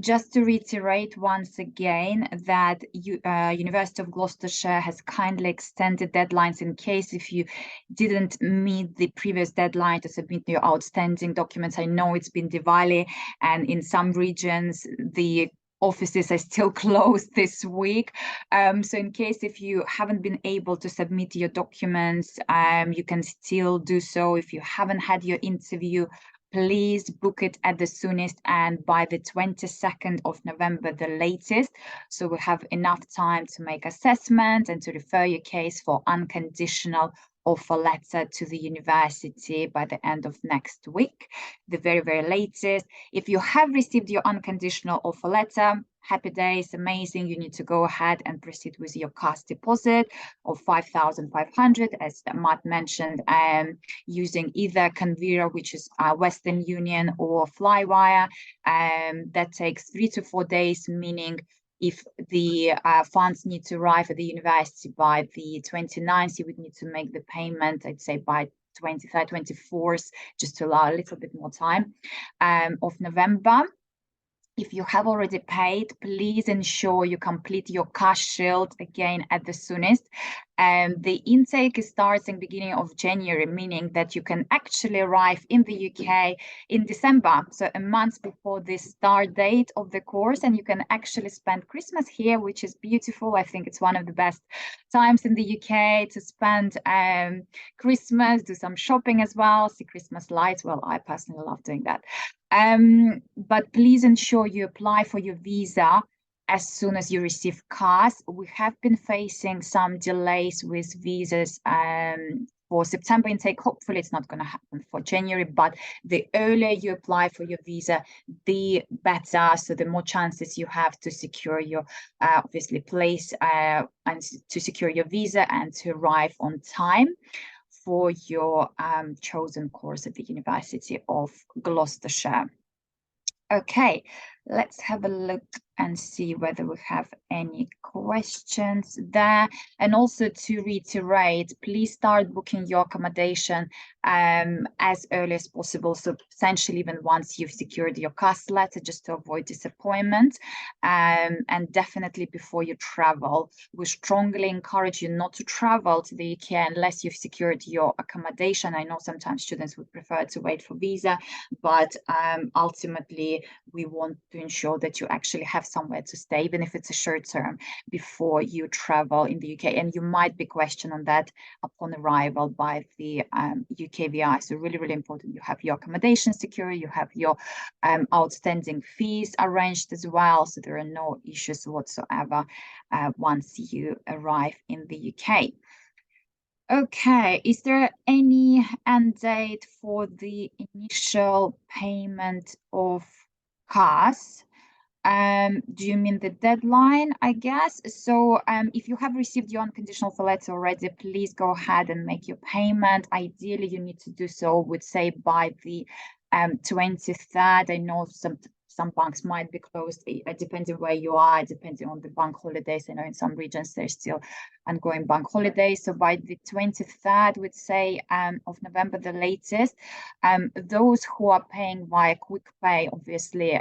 Just to reiterate once again that University of Gloucestershire has kindly extended deadlines in case if you didn't meet the previous deadline to submit your outstanding documents. I know it's been Diwali, and in some regions the offices are still closed this week. So in case if you haven't been able to submit your documents, you can still do so. If you haven't had your interview, please book it at the soonest and by the 22nd of November, the latest. So we have enough time to make assessment and to refer your case for unconditional offer letter to the university by the end of next week, the very latest. If you have received your unconditional offer letter, happy days, amazing. You need to go ahead and proceed with your cash deposit of 5,500, as Matt mentioned, using either Convera, which is Western Union, or Flywire. That takes 3 to 4 days, meaning if the funds need to arrive at the university by the 29th, you would need to make the payment, I'd say, by 23rd, 24th, just to allow a little bit more time of November. If you have already paid, please ensure you complete your cash shield again at the soonest. The intake is starting beginning of January, meaning that you can actually arrive in the UK in December, so a month before the start date of the course, and you can actually spend Christmas here, which is beautiful. I think it's one of the best times in the UK to spend Christmas, do some shopping as well, see Christmas lights. Well, I personally love doing that. But please ensure you apply for your visa as soon as you receive CAS. We have been facing some delays with visas for September intake. Hopefully it's not going to happen for January, but the earlier you apply for your visa, the better. So the more chances you have to secure your obviously place and to secure your visa and to arrive on time for your chosen course at the University of Gloucestershire. Okay, let's have a look and see whether we have any questions there. And also to reiterate, please start booking your accommodation as early as possible. So essentially even once you've secured your CAS letter, just to avoid disappointment. And definitely before you travel. We strongly encourage you not to travel to the UK unless you've secured your accommodation. I know sometimes students would prefer to wait for visa, but ultimately we want to ensure that you actually have somewhere to stay, even if it's a short term, before you travel in the UK. And you might be questioned on that upon arrival by the UKVI. So really, really important you have your accommodation secure, you have your outstanding fees arranged as well. So there are no issues whatsoever once you arrive in the UK. Okay, is there any end date for the initial payment of CAS? Do you mean the deadline, I guess? So if you have received your unconditional offer letter already, please go ahead and make your payment. Ideally, you need to do so, would say, by the 23rd. I know some banks might be closed, depending where you are, depending on the bank holidays. I know in some regions there's still ongoing bank holidays. So by the 23rd, we'd say, of November, the latest. Those who are paying via quick pay, obviously,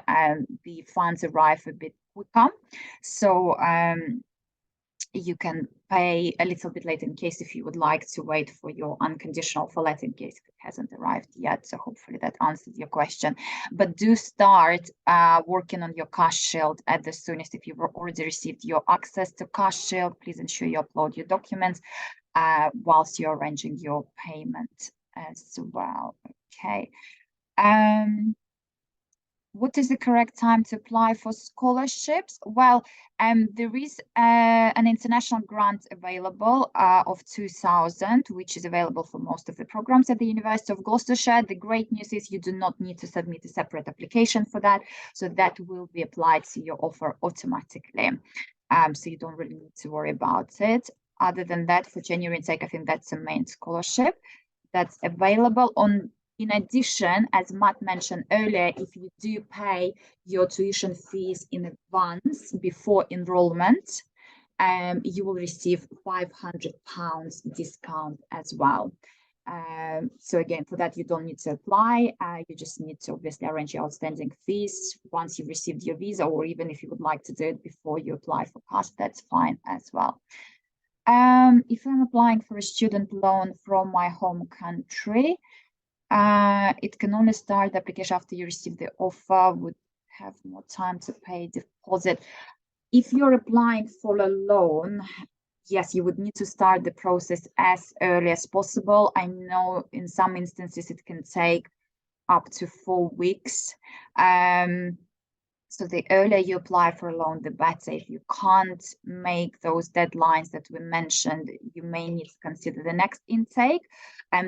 the funds arrive a bit quicker. So you can pay a little bit later in case if you would like to wait for your unconditional offer letter in case it hasn't arrived yet. So hopefully that answers your question. But do start working on your cash shield at the soonest. If you've already received your access to cash shield, please ensure you upload your documents whilst you're arranging your payment as well. Okay. What is the correct time to apply for scholarships? Well, there is an international grant available of 2,000, which is available for most of the programs at the University of Gloucestershire. The great news is you do not need to submit a separate application for that, so that will be applied to your offer automatically. So you don't really need to worry about it. Other than that, for January intake, I think that's the main scholarship that's available on. In addition, as Matt mentioned earlier, if you do pay your tuition fees in advance before enrollment, you will receive £500 discount as well. So again, for that, you don't need to apply. You just need to obviously arrange your outstanding fees once you've received your visa, or even if you would like to do it before you apply for CAS, that's fine as well. If I'm applying for a student loan from my home country, it can only start the application after you receive the offer, would have more time to pay deposit. If you're applying for a loan, yes, you would need to start the process as early as possible. I know in some instances it can take up to 4 weeks. So the earlier you apply for a loan, the better. If you can't make those deadlines that we mentioned, you may need to consider the next intake.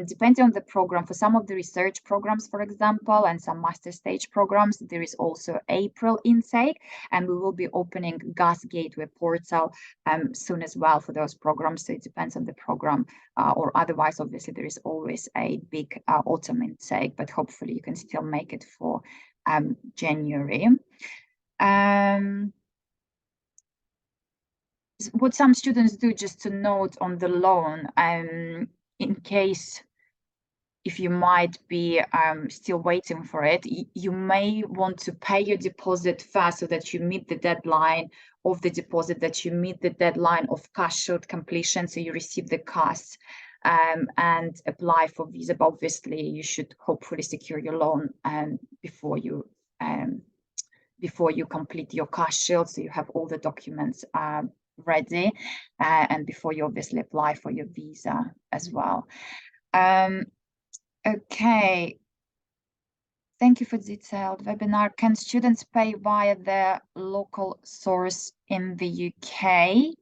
Depending on the program, for some of the research programs, for example, and some master stage programs, there is also April intake, and we will be opening GAS Gateway portal soon as well for those programs. So it depends on the program, or otherwise, obviously, there is always a big autumn intake, but hopefully you can still make it for January. What some students do, just to note on the loan, in case if you might be still waiting for it, you may want to pay your deposit first so that you meet the deadline of the deposit, that you meet the deadline of cash shield completion, so you receive the cash and apply for visa. But obviously, you should hopefully secure your loan before you complete your cash shield, so you have all the documents ready, and before you obviously apply for your visa as well. Okay, thank you for detailed webinar. Can students pay via their local source in the UK?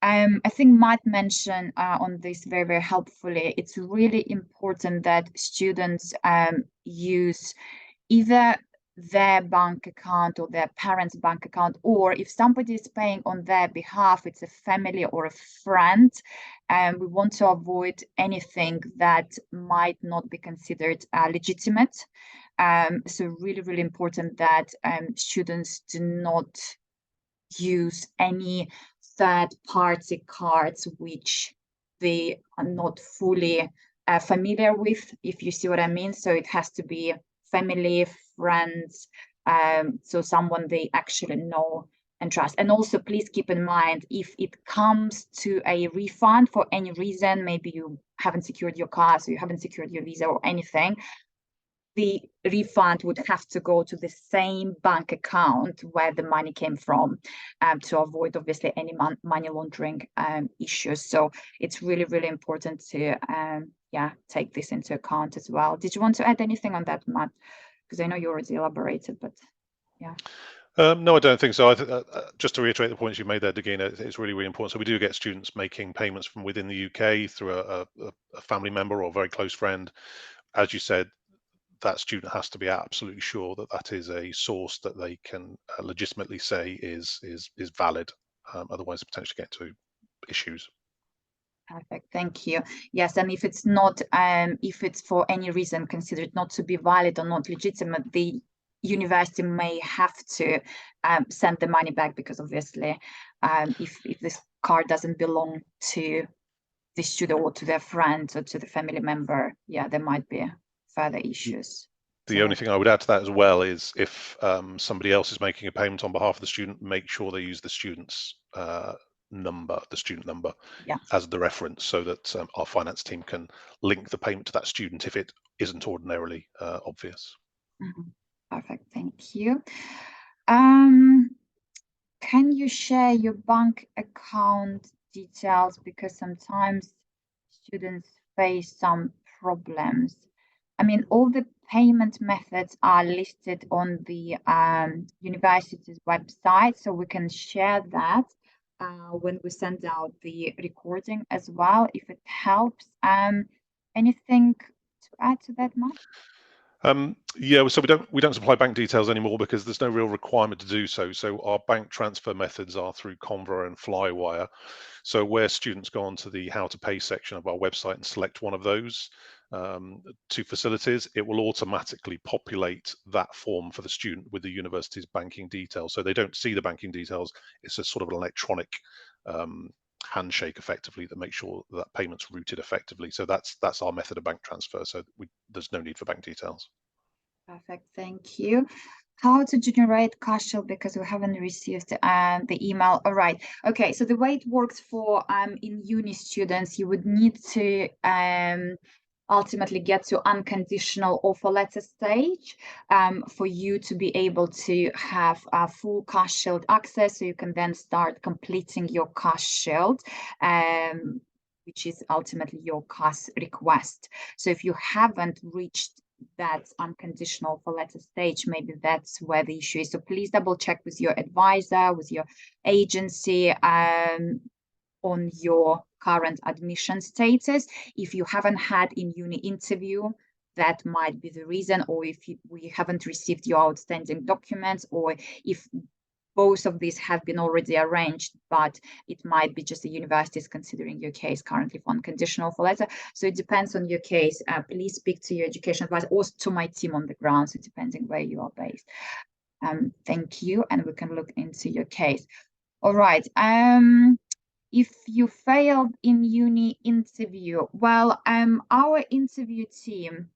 I think Matt mentioned on this very, very helpfully. It's really important that students use either their bank account or their parents' bank account, or if somebody is paying on their behalf, it's a family or a friend, and we want to avoid anything that might not be considered legitimate. So really, really important that students do not use any third-party cards which they are not fully familiar with, if you see what I mean. So it has to be family, friends, so someone they actually know and trust. And also, please keep in mind, if it comes to a refund for any reason, maybe you haven't secured your car, so you haven't secured your visa or anything, the refund would have to go to the same bank account where the money came from, to avoid obviously any money laundering issues. So it's really, really important to take this into account as well. Did you want to add anything on that, Matt? Because I know you already elaborated, but yeah. No, I don't think so. Just to reiterate the points you made there, Dagina, it's really, really important. So we do get students making payments from within the UK through a family member or a very close friend. As you said, that student has to be absolutely sure that that is a source that they can legitimately say is valid. Otherwise, potentially get to issues. Perfect, thank you. Yes, and if it's not, if it's for any reason considered not to be valid or not legitimate, the university may have to send the money back, because obviously, if this card doesn't belong to the student or to their friend or to the family member, yeah, there might be further issues. The only thing I would add to that as well is if somebody else is making a payment on behalf of the student, make sure they use the student's student number as the reference, so that our finance team can link the payment to that student if it isn't ordinarily obvious. Perfect, thank you. Can you share your bank account details, because sometimes students face some problems? I mean, all the payment methods are listed on the university's website, so we can share that when we send out the recording as well, if it helps. Anything to add to that, Matt? Yeah, so we don't supply bank details anymore because there's no real requirement to do so. So our bank transfer methods are through Conver and Flywire. So where students go onto the how to pay section of our website and select one of those two facilities, it will automatically populate that form for the student with the university's banking details. So they don't see the banking details. It's a sort of an electronic handshake effectively that makes sure that payment's routed effectively. So that's our method of bank transfer. So there's no need for bank details. Perfect, thank you. How to generate cash shield, because we haven't received the email. All right, okay, so the way it works for in uni students, you would need to ultimately get to unconditional offer letter stage for you to be able to have full cash shield access, so you can then start completing your cash shield, which is ultimately your cash request. So if you haven't reached that unconditional offer letter stage, maybe that's where the issue is. So please double check with your advisor, with your agency, on your current admission status. If you haven't had in uni interview, that might be the reason, or if we haven't received your outstanding documents, or if both of these have been already arranged, but it might be just the university is considering your case currently for unconditional offer letter. So it depends on your case. Please speak to your education advisor or to my team on the ground, so depending where you are based. Thank you, and we can look into your case. All right. If you failed in uni interview, well, our interview team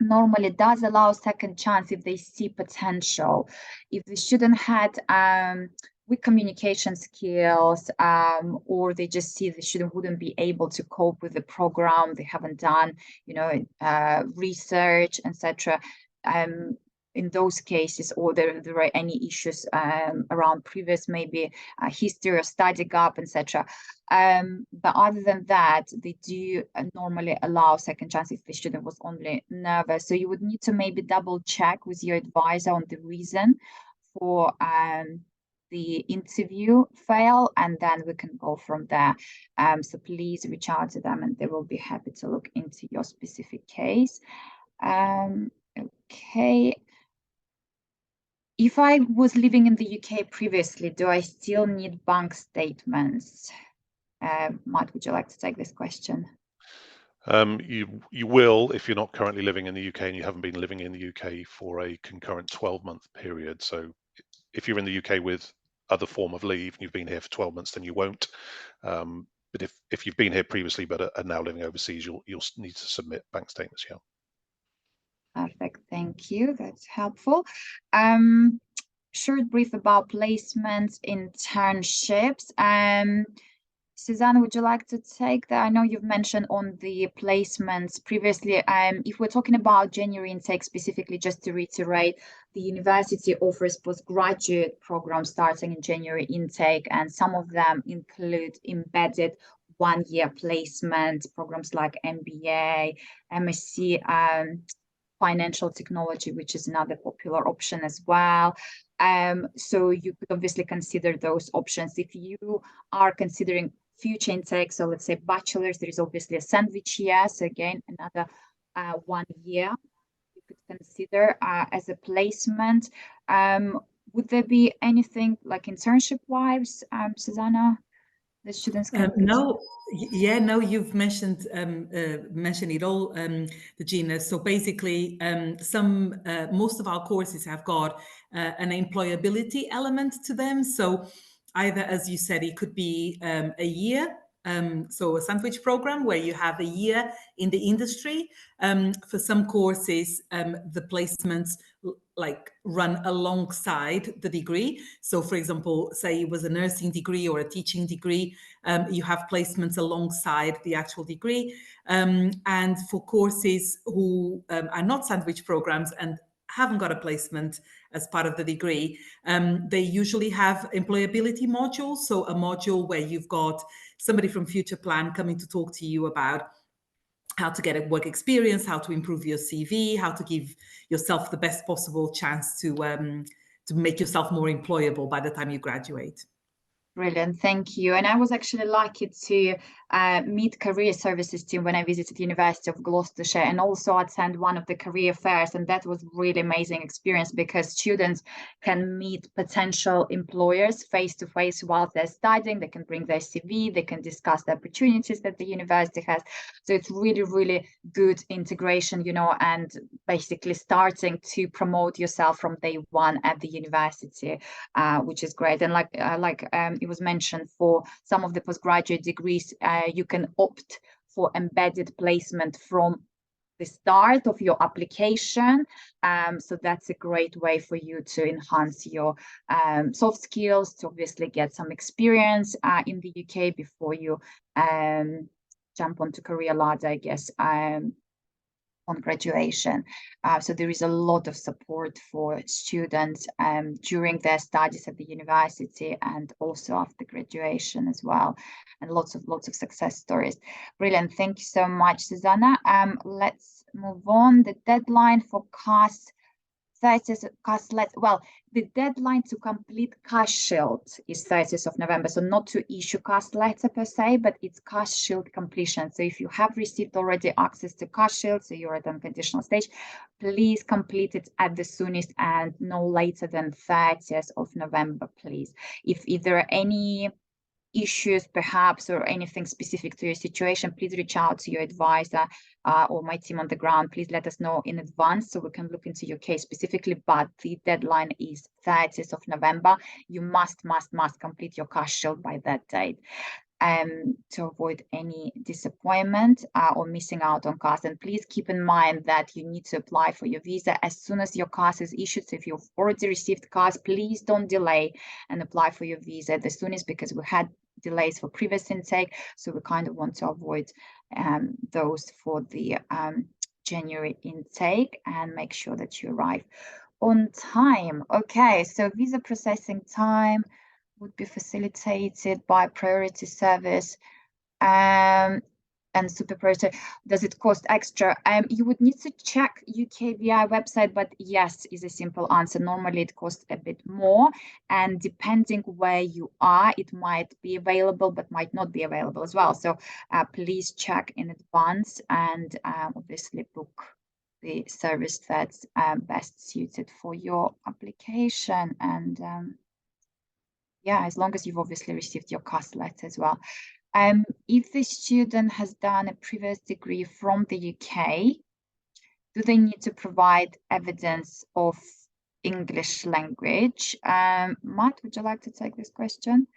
normally does allow second chance if they see potential. If the student had weak communication skills, or they just see the student wouldn't be able to cope with the program, they haven't done, research, etc. In those cases, or there are any issues around previous maybe history or study gap, etc. But other than that, they do normally allow second chance if the student was only nervous. So you would need to maybe double check with your advisor on the reason for the interview fail, and then we can go from there. So please reach out to them and they will be happy to look into your specific case. Okay. If I was living in the UK previously, do I still need bank statements? Matt, would you like to take this question? You will if you're not currently living in the UK and you haven't been living in the UK for a concurrent 12-month period. So if you're in the UK with other form of leave and you've been here for 12 months, then you won't. But if you've been here previously but are now living overseas, you'll need to submit bank statements. Yeah. Perfect, thank you. That's helpful. Short brief about placements, internships. Susanna, would you like to take that? I know you've mentioned on the placements previously. If we're talking about January intake specifically, just to reiterate, the university offers postgraduate programs starting in January intake, and some of them include embedded one-year placement programs like MBA, MSc, financial technology, which is another popular option as well. So you could obviously consider those options. If you are considering future intake, so let's say bachelor's, there is obviously a sandwich year. So again, another 1 year you could consider as a placement. Would there be anything like internship-wise, Susanna, the students can no, you've mentioned it all, Regina. So basically, most of our courses have got an employability element to them. So either, as you said, it could be a year. So a sandwich program where you have a year in the industry. For some courses, the placements run alongside the degree. So for example, say it was a nursing degree or a teaching degree, you have placements alongside the actual degree. And for courses who are not sandwich programs and haven't got a placement as part of the degree, they usually have employability modules. So a module where you've got somebody from Future Plan coming to talk to you about how to get a work experience, how to improve your CV, how to give yourself the best possible chance to make yourself more employable by the time you graduate. Brilliant, thank you. And I was actually lucky to meet career services team when I visited the University of Gloucestershire, and also attend one of the career fairs. And that was really amazing experience because students can meet potential employers face to face while they're studying. They can bring their CV, they can discuss the opportunities that the university has. So it's really, really good integration, and basically starting to promote yourself from day one at the university, which is great. And like it was mentioned, for some of the postgraduate degrees, you can opt for embedded placement from the start of your application. So that's a great way for you to enhance your soft skills, to obviously get some experience in the UK before you jump onto career ladder, I guess, on graduation. So there is a lot of support for students during their studies at the university and also after graduation as well, and lots of success stories. Brilliant, thank you so much, Susanna. Let's move on. The deadline for the deadline to complete Cash Shield is 30th of November. So not to issue Cash Letter per se, but it's Cash Shield completion. So if you have received already access to Cash Shield, so you're at an unconditional stage, please complete it at the soonest and no later than 30th of November, please. If there are any issues perhaps or anything specific to your situation, please reach out to your advisor or my team on the ground. Please let us know in advance so we can look into your case specifically, but the deadline is 30th of November. You must complete your Cash Shield by that date. to avoid any disappointment or missing out on CAS. And please keep in mind that you need to apply for your visa as soon as your CAS is issued. So if you've already received CAS, please don't delay and apply for your visa the soonest, because we had delays for previous intake. So we kind of want to avoid those for the January intake, and make sure that you arrive on time. Okay, so visa processing time would be facilitated by priority service and super priority. Does it cost extra? You would need to check UKVI website, but yes is a simple answer. Normally it costs a bit more, and depending where you are, it might be available but might not be available as well. So please check in advance and obviously book the service that's best suited for your application. And yeah, as long as you've obviously received your CAS letter as well. If the student has done a previous degree from the UK, do they need to provide evidence of English language? Matt, would you like to take this question?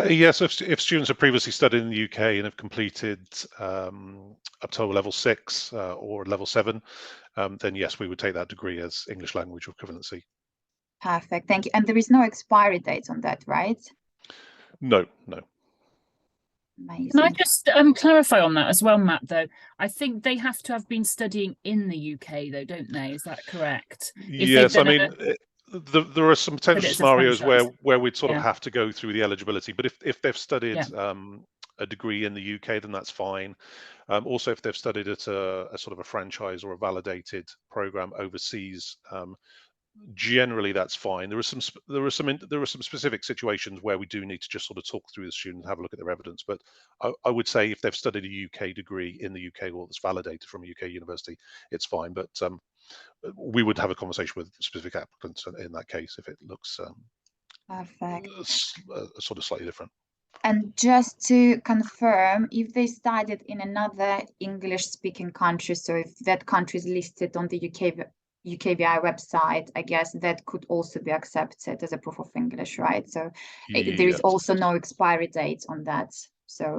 Yes, if students have previously studied in the UK and have completed up to level 6 or level 7, then yes, we would take that degree as English language equivalency. Perfect, thank you. And there is no expiry date on that, right? No. Amazing. Can I just clarify on that as well, Matt, though? I think they have to have been studying in the UK, though, don't they? Is that correct? Yes, I mean, there are some potential scenarios where we'd sort of have to go through the eligibility, but if they've studied a degree in the UK, then that's fine. Also, if they've studied at a sort of a franchise or a validated program overseas, generally that's fine. There are some specific situations where we do need to just sort of talk through the student and have a look at their evidence, but I would say if they've studied a UK degree in the UK or that's validated from a UK university, it's fine. But we would have a conversation with specific applicants in that case if it looks perfect, sort of slightly different. And just to confirm, if they studied in another English-speaking country, so if that country is listed on the UKVI website, I guess that could also be accepted as a proof of English, right? So there is also no expiry date on that. So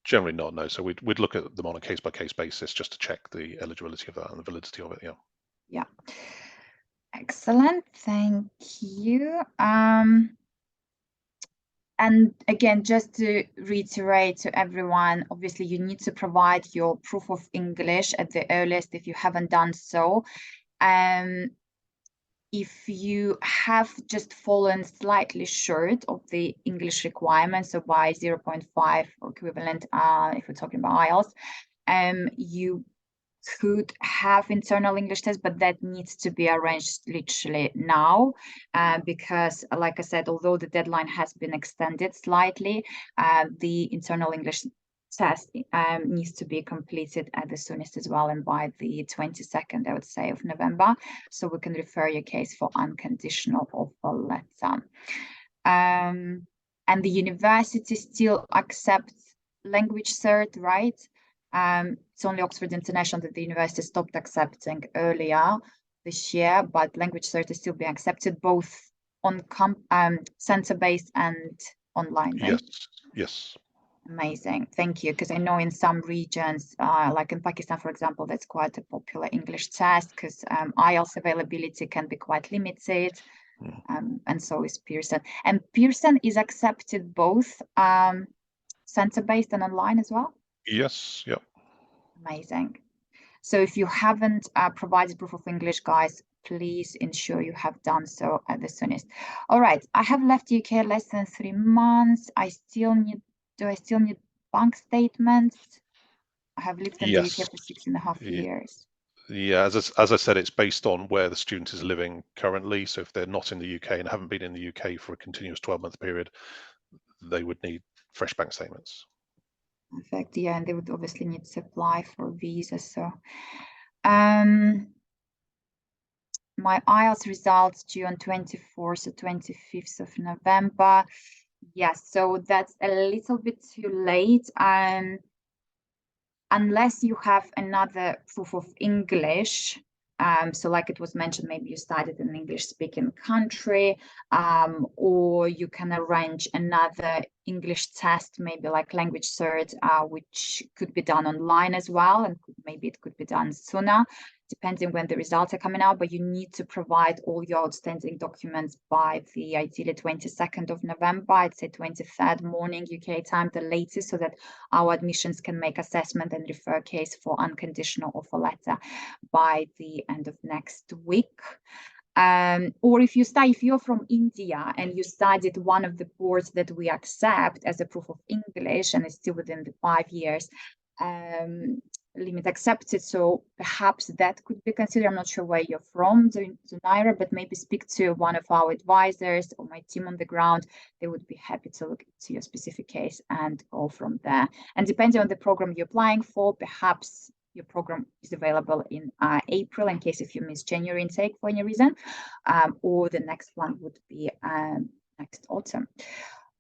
generally not, no. So we'd look at them on a case-by-case basis just to check the eligibility of that and the validity of it. Yeah. Excellent, thank you. And again, just to reiterate to everyone, obviously you need to provide your proof of English at the earliest if you haven't done so. If you have just fallen slightly short of the English requirements, so by 0.5 or equivalent, if we're talking about IELTS, you could have internal English test, but that needs to be arranged literally now, because like I said, although the deadline has been extended slightly, the internal English test needs to be completed at the soonest as well, and by the 22nd, I would say, of November, so we can refer your case for unconditional offer letter. And the university still accepts language cert, right? It's only Oxford International that the university stopped accepting earlier this year, but language cert is still being accepted both on center-based and online, right? Yes. Amazing, thank you. Because I know in some regions, like in Pakistan, for example, that's quite a popular English test, because IELTS availability can be quite limited, and so is Pearson. And Pearson is accepted both center-based and online as well? Yes, yeah. Amazing. So if you haven't provided proof of English, guys, please ensure you have done so at the soonest. All right, I have left UK less than 3 months. Do I still need bank statements? I have lived in the UK for 6.5 years. Yeah, as I said, it's based on where the student is living currently. So if they're not in the UK and haven't been in the UK for a continuous 12-month period, they would need fresh bank statements. Perfect, yeah, and they would obviously need to apply for visa. So my IELTS results due on 24th or 25th of November. Yes, so that's a little bit too late. Unless you have another proof of English, So like it was mentioned, maybe you studied in an English-speaking country, or you can arrange another English test, maybe like language cert, which could be done online as well, and maybe it could be done sooner, depending when the results are coming out. But you need to provide all your outstanding documents by the ideally 22nd of November, I'd say 23rd morning UK time, the latest, so that our admissions can make assessment and refer case for unconditional offer letter by the end of next week. Or if you're from India and you studied one of the boards that we accept as a proof of English and it's still within the 5 years limit accepted, so perhaps that could be considered. I'm not sure where you're from, Zunaira, but maybe speak to one of our advisors or my team on the ground. They would be happy to look into your specific case and go from there. And depending on the program you're applying for, perhaps your program is available in April in case if you miss January intake for any reason, or the next one would be next autumn.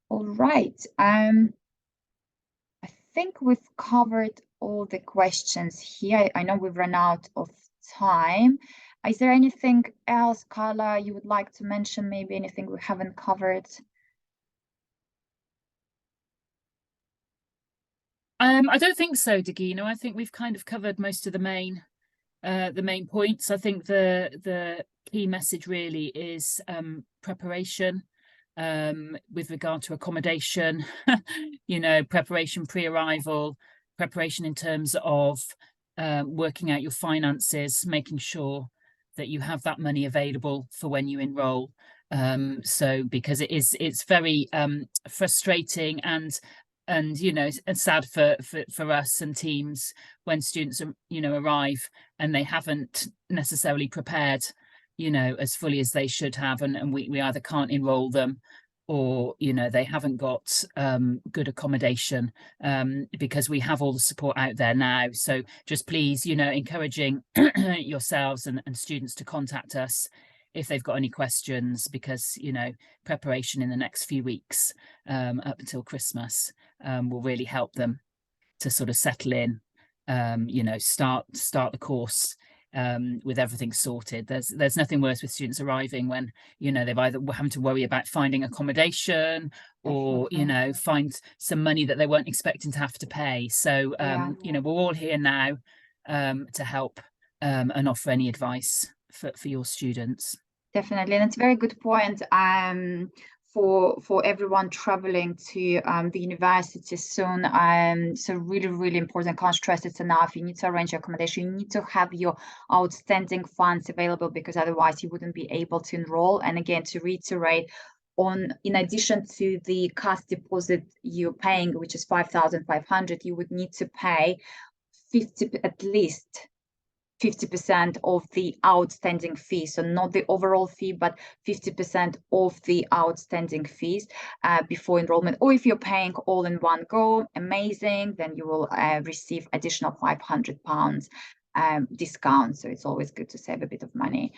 All right. I think we've covered all the questions here. I know we've run out of time. Is there anything else, Carla, you would like to mention? Maybe anything we haven't covered? I don't think so, Dagina. I think we've kind of covered most of the main points. I think the key message really is preparation with regard to accommodation, preparation pre-arrival, preparation in terms of working out your finances, making sure that you have that money available for when you enroll. So because it's very frustrating and sad for us and teams when students arrive and they haven't necessarily prepared as fully as they should have, and we either can't enroll them or they haven't got good accommodation, because we have all the support out there now. So just please encouraging yourselves and students to contact us if they've got any questions, because preparation in the next few weeks up until Christmas will really help them to sort of settle in, start the course with everything sorted. There's nothing worse with students arriving when they've either having to worry about finding accommodation or find some money that they weren't expecting to have to pay. So we're all here now to help and offer any advice for your students. Definitely, and it's a very good point for everyone traveling to the university soon. So really important. Can't stress it's enough. You need to arrange your accommodation. You need to have your outstanding funds available, because otherwise you wouldn't be able to enroll. And again, to reiterate, in addition to the cash deposit you're paying, which is 5,500, you would need to pay at least 50% of the outstanding fees. So not the overall fee, but 50% of the outstanding fees before enrollment. Or if you're paying all in one go, amazing, then you will receive additional £500 discount. So it's always good to save a bit of money.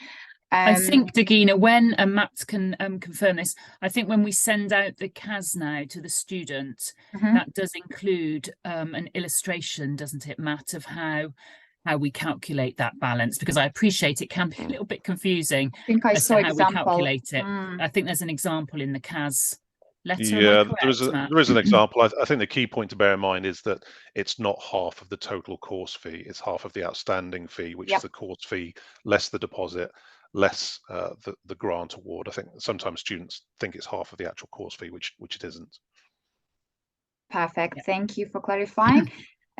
I think, Dagina, when Matt can confirm this, I think when we send out the CAS now to the student, that does include an illustration, doesn't it, Matt, of how we calculate that balance, because I appreciate it can be a little bit confusing. I think I saw how we calculate it. I think there's an example in the CAS letter. Yeah, there is an example. I think the key point to bear in mind is that it's not half of the total course fee, it's half of the outstanding fee, which is the course fee less the deposit, less the grant award. I think sometimes students think it's half of the actual course fee, which it isn't. Perfect. Thank you for clarifying.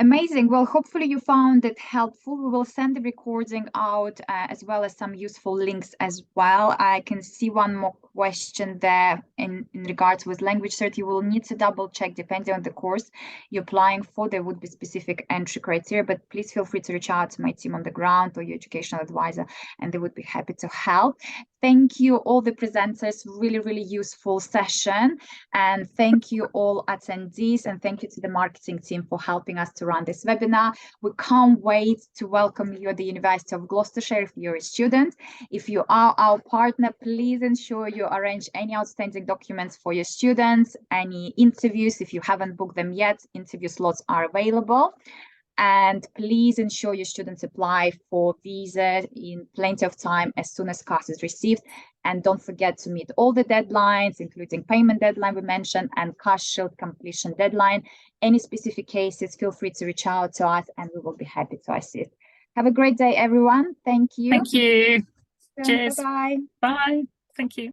Amazing. Well, hopefully you found it helpful. We will send the recording out as well as some useful links as well. I can see one more question there in regards with language cert. You will need to double check, depending on the course you're applying for. There would be specific entry criteria, but please feel free to reach out to my team on the ground or your educational advisor, and they would be happy to help. Thank you, all the presenters. Really useful session. And thank you all attendees, and thank you to the marketing team for helping us to run this webinar. We can't wait to welcome you at the University of Gloucestershire if you're a student. If you are our partner, please ensure you arrange any outstanding documents for your students, any interviews. If you haven't booked them yet, interview slots are available. And please ensure your students apply for visa in plenty of time as soon as CAS is received. And don't forget to meet all the deadlines, including payment deadline we mentioned and CAS Shield completion deadline. Any specific cases, feel free to reach out to us and we will be happy to assist. Have a great day, everyone. Thank you. Thank you. Cheers. Bye-bye. Bye. Thank you.